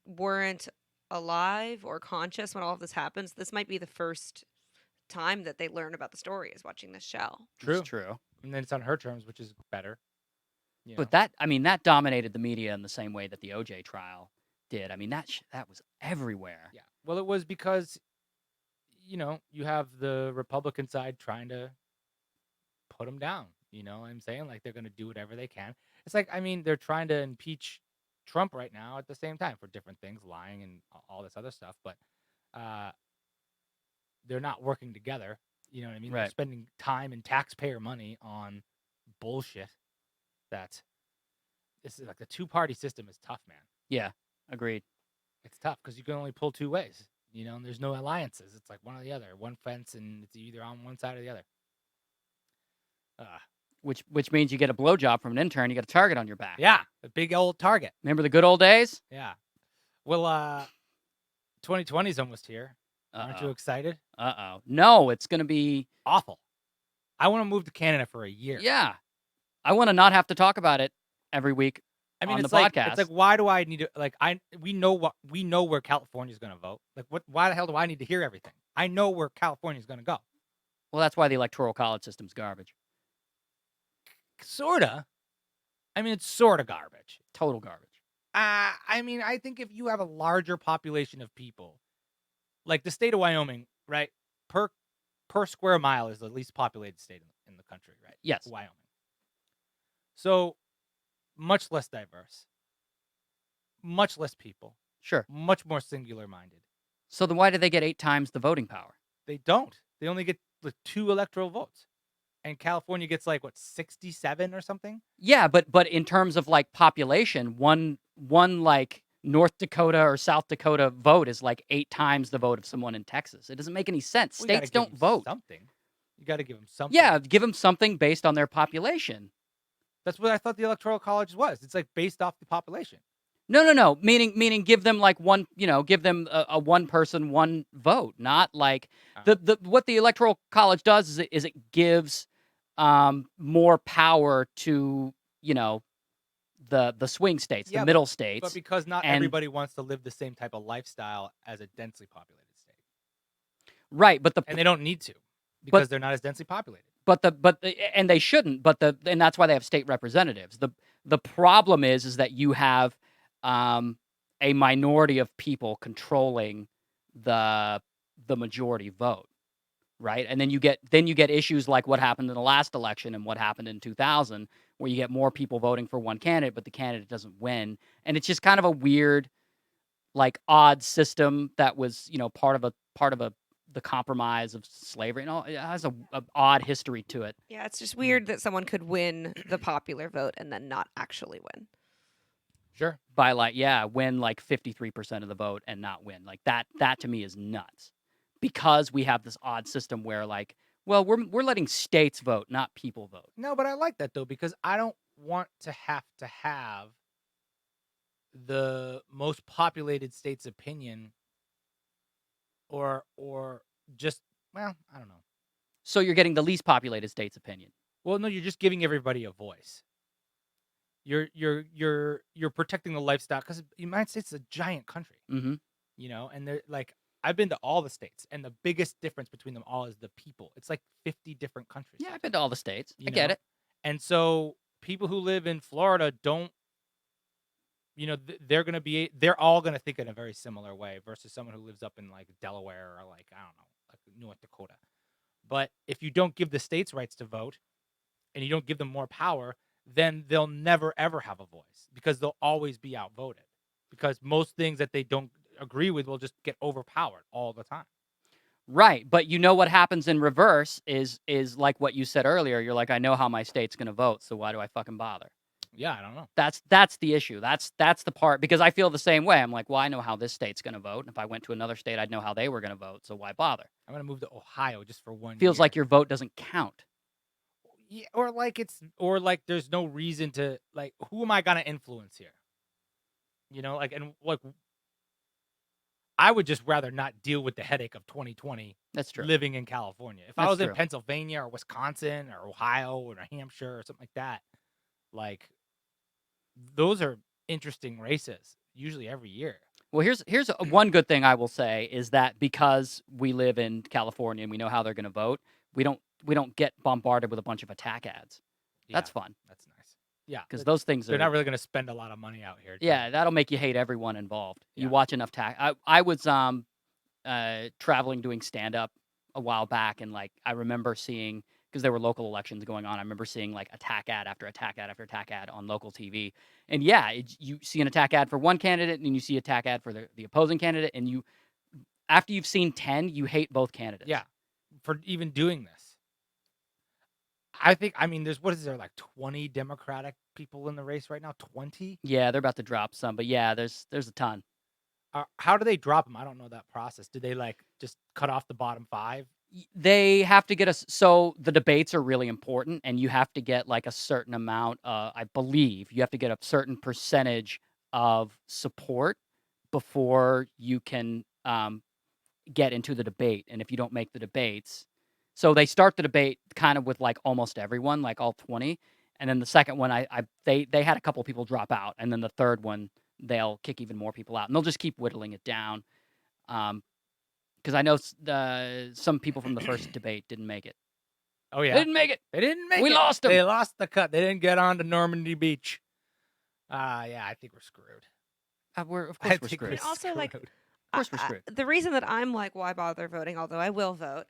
weren't alive or conscious when all of this happens. This might be the first time that they learn about the story is watching this show. True. It's true. And then it's on her terms, which is better. But that dominated the media in the same way that the OJ trial did. I mean, that was everywhere. Yeah. Well, it was because, you have the Republican side trying to put him down. You know what I'm saying? Like, they're going to do whatever they can. It's like, I mean, they're trying to impeach Trump right now at the same time for different things, lying and all this other stuff. But they're not working together. You know what I mean? They're Right. spending time and taxpayer money on bullshit. That this is like the two-party system is tough, man. Yeah, agreed. It's tough because you can only pull two ways. And there's no alliances. It's like one or the other, one fence, and it's either on one side or the other. Which means you get a blowjob from an intern, you get a target on your back. Yeah, a big old target. Remember the good old days? Yeah. Well, 2020 is almost here. Aren't you Uh-oh. excited? Uh-oh. No, it's going to be Awful. I want to move to Canada for a year. Yeah. I want to not have to talk about it every week. I mean, on it's the like podcast. it's like, why do I need to we know where California's going to vote. Like, why the hell do I need to hear everything? I know where California's going to go. Well, that's why the electoral college system's garbage. Sorta. I mean, it's sorta garbage. Total garbage. I mean, I think if you have a larger population of people, like the state of Wyoming, right? Per square mile is the least populated state in the country, right? Yes. Wyoming. So much less diverse, much less people, Sure. much more singular minded. So then why do they get 8 times the voting power? They don't. They only get like 2 electoral votes. And California gets like 67 or something? Yeah, but in terms of like population, one like North Dakota or South Dakota vote is like 8 times the vote of someone in Texas. It doesn't make any sense. Well, you gotta States give don't 'em vote. Something. You got to give them something. Yeah, give them something based on their population. That's what I thought the Electoral College was. It's like based off the population. No. Meaning give them like one, give them a one person, one vote, not like the what the Electoral College does is it gives more power to, the swing states, Yeah, the middle states. But because not everybody wants to live the same type of lifestyle as a densely populated state. Right, and they don't need to because they're not as densely populated. And they shouldn't, and that's why they have state representatives. The problem is that you have a minority of people controlling the majority vote, right? And then you get issues like what happened in the last election and what happened in 2000, where you get more people voting for one candidate, but the candidate doesn't win, and it's just kind of a weird, like, odd system that was part of the compromise of slavery. It has a odd history to it. Yeah, it's just weird that someone could win the popular vote and then not actually win. Sure. By win like 53% of the vote and not win. Like that to me is nuts. Because we have this odd system where we're letting states vote, not people vote. No, but I like that though, because I don't want to have the most populated state's opinion or just, well, I don't know. So you're getting the least populated state's opinion. Well, no, you're just giving everybody a voice. You're protecting the lifestyle, because the United States is a giant country. Mm-hmm. And they're like, I've been to all the states, and the biggest difference between them all is the people. It's like 50 different countries. Yeah, I've been to all the states. You I get know? it. And so people who live in Florida don't, they're all going to think in a very similar way versus someone who lives up in like Delaware or like, I don't know, like North Dakota. But if you don't give the states rights to vote and you don't give them more power, then they'll never, ever have a voice because they'll always be outvoted, because most things that they don't agree with will just get overpowered all the time. Right, but you know what happens in reverse is like what you said earlier. You're like, I know how my state's gonna vote, so why do I fucking bother? Yeah, I don't know. That's the issue. That's the part because I feel the same way. I'm like, well, I know how this state's gonna vote, and if I went to another state, I'd know how they were gonna vote. So why bother? I'm gonna move to Ohio just for 1 Feels year. like your vote doesn't count. Yeah, or like there's no reason to like. Who am I gonna influence here? You know, like and like I would just rather not deal with the headache of 2020 That's true. living in California. If I That's was in true. Pennsylvania or Wisconsin or Ohio or New Hampshire or something like that, like those are interesting races usually every year. Well, here's one good thing I will say is that because we live in California and we know how they're gonna vote, we don't get bombarded with a bunch of attack ads. That's Yeah, fun that's nice. Yeah, because those things they're are not really going to spend a lot of money out here. yeah, that'll make you hate everyone involved. You Yeah. watch enough I was traveling doing stand up a while back and like I remember seeing because there were local elections going on. I remember seeing like attack ad after attack ad after attack ad on local TV. And yeah, you see an attack ad for one candidate and you see attack ad for the opposing candidate and you after you've seen 10, you hate both candidates. Yeah, for even doing this. I mean, there's what is there like 20 Democratic people in the race right now? 20? Yeah, they're about to drop some, but yeah, there's a ton. How do they drop them? I don't know that process. Do they like just cut off the bottom 5? They have to get us so the debates are really important and you have to get like a certain amount I believe you have to get a certain percentage of support before you can get into the debate. And if you don't make the debates, so they start the debate kind of with like almost everyone, like all 20, and then the second one they had a couple people drop out, and then the third one they'll kick even more people out and they'll just keep whittling it down. Because I know some people from the first debate didn't make it. Oh They yeah, didn't make it. they didn't make it. We lost them. They lost the cut. They didn't get on to Normandy Beach. Yeah, I think we're screwed. Of course I we're think screwed. And also, like, screwed. Of course we're screwed. the reason that I'm like, why bother voting? Although I will vote,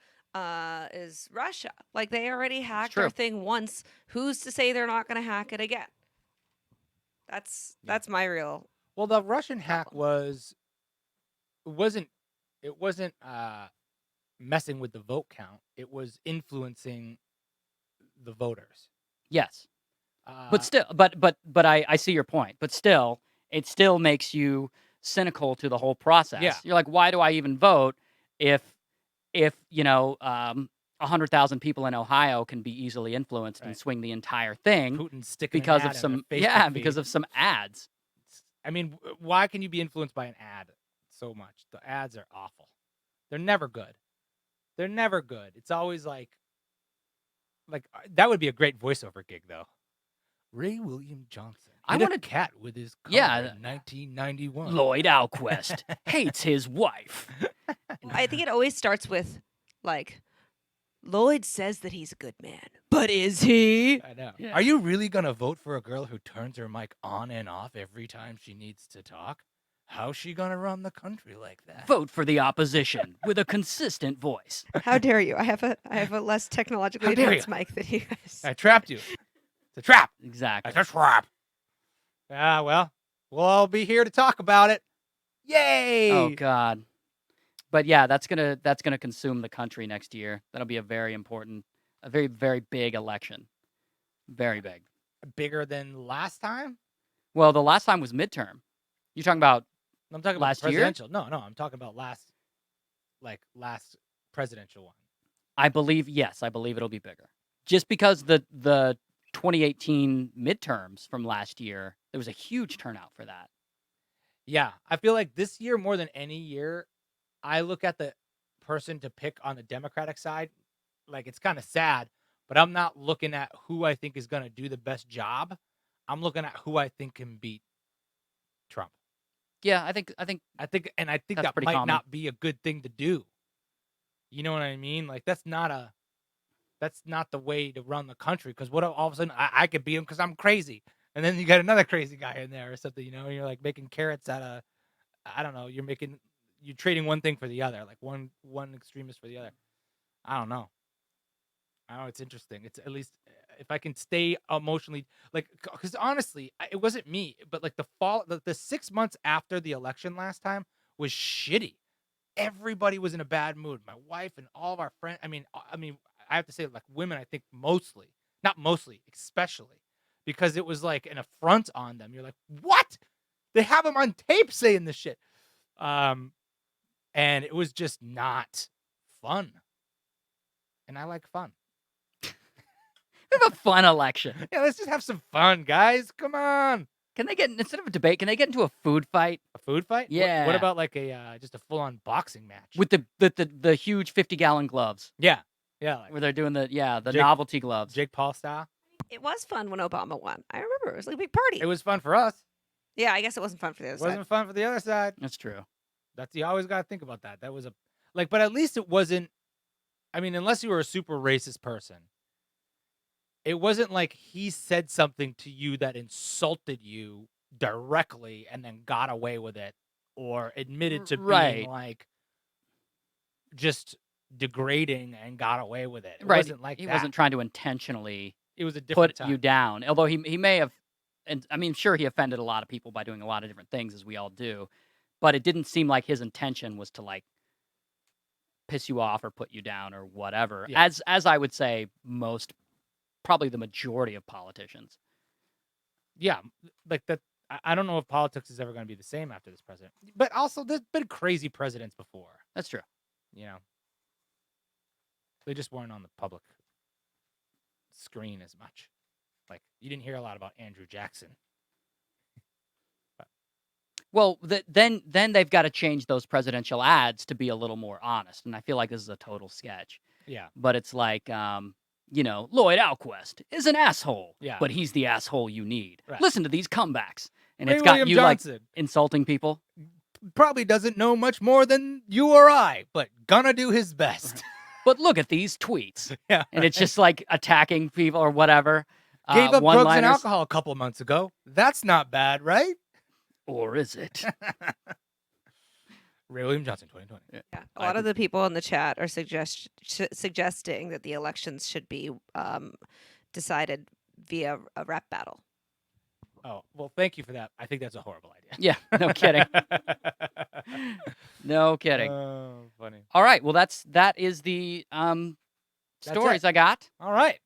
is Russia. Like they already hacked true. our thing once. Who's to say they're not going to hack it again? That's my real. Well, the Russian hack problem. wasn't messing with the vote count. It was influencing the voters. Yes. But still, but I see your point. But still, it still makes you cynical to the whole process. Yeah. You're like, why do I even vote if 100,000 people in Ohio can be easily influenced and Right. swing the entire thing Putin's sticking because an of ad some in a Facebook because feed. of some ads. I mean, why can you be influenced by an ad so much? The ads are awful. They're never good. They're never good. It's always like that would be a great voiceover gig though. Ray William Johnson. I hit a wanted- cat with his car Yeah. in 1991. Lloyd Alquist hates his wife. I think it always starts with like, Lloyd says that he's a good man, but is he? I know. Yeah. Are you really gonna vote for a girl who turns her mic on and off every time she needs to talk? How's she gonna run the country like that? Vote for the opposition with a consistent voice. How dare you? I have a less technologically How dare advanced mic than you guys. I trapped you. It's a trap. Exactly. It's a trap. Ah, well, we'll all be here to talk about it. Yay! Oh God. But yeah, that's gonna consume the country next year. That'll be a very important, a very, very big election. Very big. Bigger than last time? Well, the last time was midterm. You're talking about I'm talking Last about year? presidential. No, I'm talking about last presidential one. I believe it'll be bigger. Just because the 2018 midterms from last year, there was a huge turnout for that. Yeah, I feel like this year more than any year, I look at the person to pick on the Democratic side. Like it's kind of sad, but I'm not looking at who I think is going to do the best job. I'm looking at who I think can beat Trump. Yeah, I think I think That's that pretty might common. not be a good thing to do. You know what I mean? Like that's not the way to run the country. Because what if all of a sudden I could beat him because I'm crazy, and then you got another crazy guy in there or something. You know, you're like making carrots out of, I don't know. You're trading one thing for the other, like one extremist for the other. I don't know. It's interesting. It's at least if I can stay emotionally like because honestly, it wasn't me, but like the 6 months after the election last time was shitty. everybody was in a bad mood. My wife and all of our friends. I mean, I have to say, like women, I think mostly, not mostly, especially, because it was like an affront on them. You're like, what? They have them on tape saying this shit. And it was just not fun. And I like fun. We have a fun election. Yeah, let's just have some fun, guys. Come on. Can they get, instead of a debate, can they get into a food fight A food fight? Yeah. What about like a just a full-on boxing match? with the huge 50-gallon gloves yeah, like where they're doing the Jake- novelty gloves? Jake Paul style. It was fun when Obama won. I remember it was like a big party. It was fun for us. Yeah, I guess it wasn't fun for the It other side. wasn't fun for the other side. That's true. You always got to think about that. That was but at least it wasn't. I mean, unless you were a super racist person, it wasn't like he said something to you that insulted you directly and then got away with it, or admitted to Right. being like just degrading and got away with it. It Right. wasn't like He that. wasn't trying to intentionally It was a different put time. you down. Although he may have, and I mean, sure, he offended a lot of people by doing a lot of different things, as we all do, but it didn't seem like his intention was to like piss you off or put you down or whatever. Yeah. As I would say, probably the majority of politicians. Yeah, like that. I don't know if politics is ever going to be the same after this president. But also, there's been crazy presidents before. That's true. You know, they just weren't on the public screen as much. Like, you didn't hear a lot about Andrew Jackson. Well, then they've got to change those presidential ads to be a little more honest, and I feel like this is a total sketch. Yeah, But it's like, Lloyd Alquist is an asshole, Yeah. but he's the asshole you need. Right. Listen to these comebacks, and Ray it's got William you Johnson like insulting people. probably doesn't know much more than you or I, but gonna do his best. But look at these tweets, Yeah, and it's just like attacking people or whatever. gave up drugs and one-liners. alcohol a couple months ago. That's not bad, right? Or is it? Ray William Johnson, 2020. Yeah, a lot of the people in the chat are suggesting that the elections should be decided via a rap battle. Oh, well, thank you for that. I think that's a horrible idea. Yeah, no kidding. No kidding. Oh, funny. All right, well that is the stories I got. All right.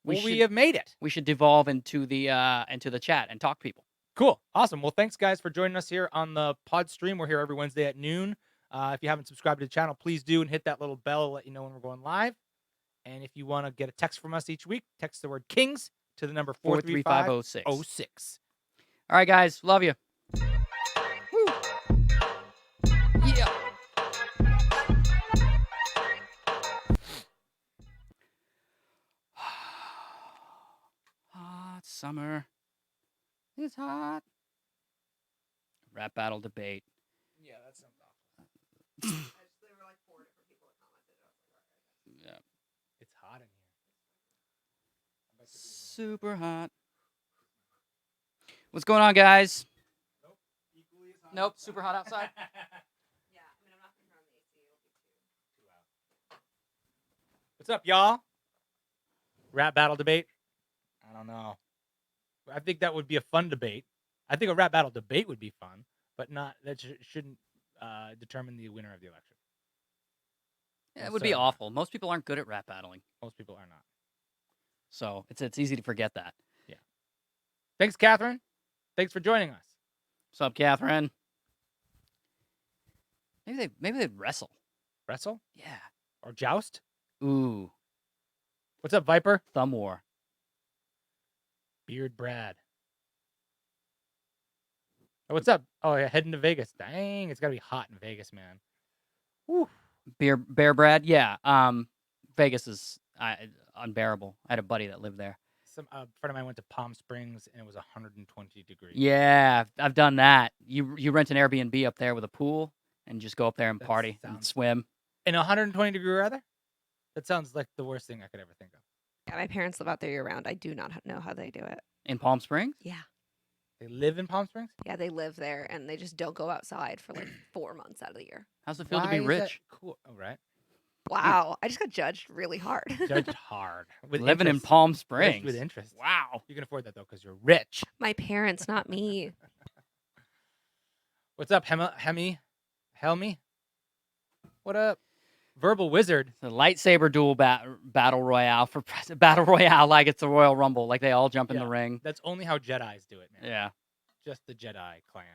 We We should- have made it. We should devolve into the chat and talk to people. Cool. Awesome. Well, thanks, guys, for joining us here on the pod stream. We're here every Wednesday at noon. If you haven't subscribed to the channel, please do and hit that little bell to let you know when we're going live. And if you want to get a text from us each week, text the word KINGS to the number 43506. 43506. All right, guys. Love you. Woo. Yeah. Hot summer. It's hot. Rap battle debate. Yeah, that sounds awful. There were like 4 different people that commented. Yeah. It's hot in here. Super hot. What's going on, guys? Equally as hot. Nope, super hot outside. Yeah, I mean, I'm not going to turn on the AC. It'll be too. What's up, y'all? Rap battle debate? I don't know. I think that would be a fun debate. I think a rap battle debate would be fun, but not that shouldn't determine the winner of the election. Yeah, it would be awful. Most people aren't good at rap battling, Most people are not. so it's easy to forget that. Thanks, Catherine. Thanks for joining us. What's up, Catherine? Maybe they'd wrestle. Wrestle Yeah. or joust? Ooh, What's up, Viper? thumb war. Beard Brad. Oh, what's up? Oh, yeah, heading to Vegas. Dang, it's got to be hot in Vegas, man. Woo. Bear Brad. Yeah. Vegas is unbearable. I had a buddy that lived there. Some friend of mine went to Palm Springs, and it was 120 degrees. Yeah, I've done that. You rent an Airbnb up there with a pool and just go up there and That party and sounds- swim. In 120 degree weather? That sounds like the worst thing I could ever think of. Yeah, my parents live out there year round. I do not know how they do it. In Palm Springs? Yeah. They live in Palm Springs? Yeah, they live there and they just don't go outside for like 4 months out of the year. How's it feel to Why be is that rich? Cool. Oh, right. Wow. I just got judged really hard. Judged hard. With Living in interest. Palm Judged Springs. with interest. Wow. You can afford that, though, because you're rich. My parents, not me. What's up, Helmy? What up? Verbal Wizard. The lightsaber duel battle royale for battle royale, like it's the Royal Rumble, like they all jump in the Yeah. ring. That's only how Jedis do it, man. Yeah, Just the Jedi clan.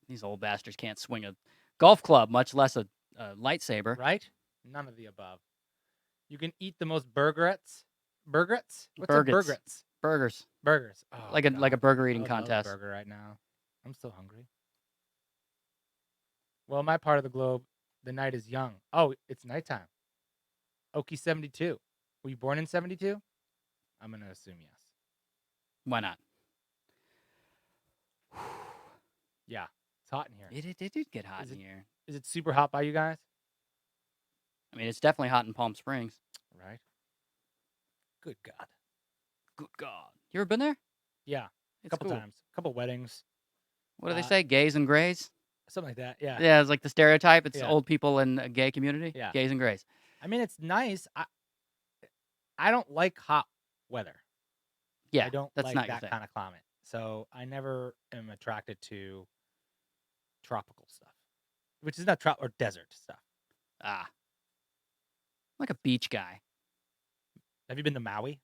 these old bastards can't swing a golf club, much less a lightsaber. Right? None of the above. You can eat the most burgerettes. Burgerettes? What's Burgets. a burgerettes? Burgers, Burgers. Oh, like a God. burger I eating would love a contest. burger right now. I'm so hungry. Well, my part of the globe, the night is young. Oh, it's nighttime. Okie 72. Were you born in 72? I'm going to assume yes. Why not? Yeah. It's hot in here. It did get hot Is in here. Is it super hot by you guys? I mean, it's definitely hot in Palm Springs. Right. Good God. Good God, you ever been there? Yeah. It's A couple cool. times. A couple weddings. What do they say? Gays and grays? Something like that. Yeah. Yeah, it's like the stereotype. It's Yeah. old people in a gay community. Yeah. Gays and grays. I mean, it's nice. I don't like hot weather. Yeah, I don't that's like not your that thing. kind of climate. So I never am attracted to tropical stuff, which is not or desert stuff. Ah, I'm like a beach guy. Have you been to Maui?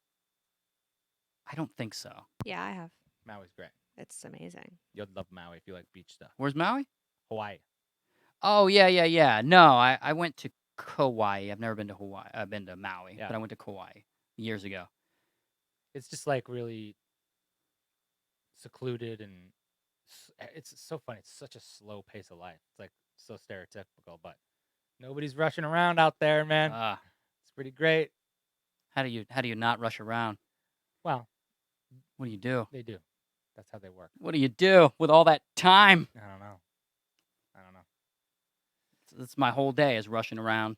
I don't think so. Yeah, I have. Maui's great. It's amazing. You'll love Maui if you like beach stuff. Where's Maui? Hawaii. Oh yeah. No, I went to Kauai. I've never been to Hawaii. I've been to Maui, Yeah. but I went to Kauai years ago. It's just like really secluded and it's so funny. It's such a slow pace of life. It's like so stereotypical, but nobody's rushing around out there, man. Ah, It's pretty great. how do you not rush around? Well, What do you do? they do. That's how they work. What do you do with all that time? I don't know. That's my whole day is rushing around,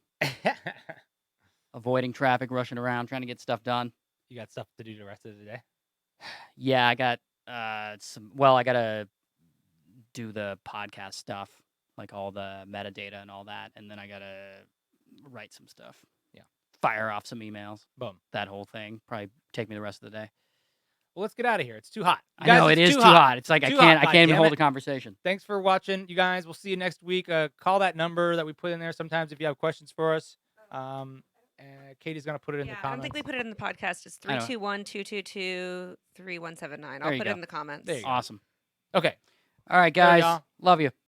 avoiding traffic, rushing around, trying to get stuff done. You got stuff to do the rest of the day? Yeah, I got I gotta do the podcast stuff, like all the metadata and all that, and then I gotta write some stuff. Yeah. Fire off some emails. Boom. That whole thing probably take me the rest of the day. Well, let's get out of here. It's too hot. You I know guys, it it's is too hot. It's like Too I hot, can't even goddammit. hold a conversation. Thanks for watching, you guys. We'll see you next week. Call that number that we put in there sometimes if you have questions for us. Katie's going to put it in the I don't comments. think we put it in the podcast. It's I know. 321-222-3179. There I'll you put go. it in the comments. There you go. Awesome. Okay. All right, All right, guys. y'all. Love you.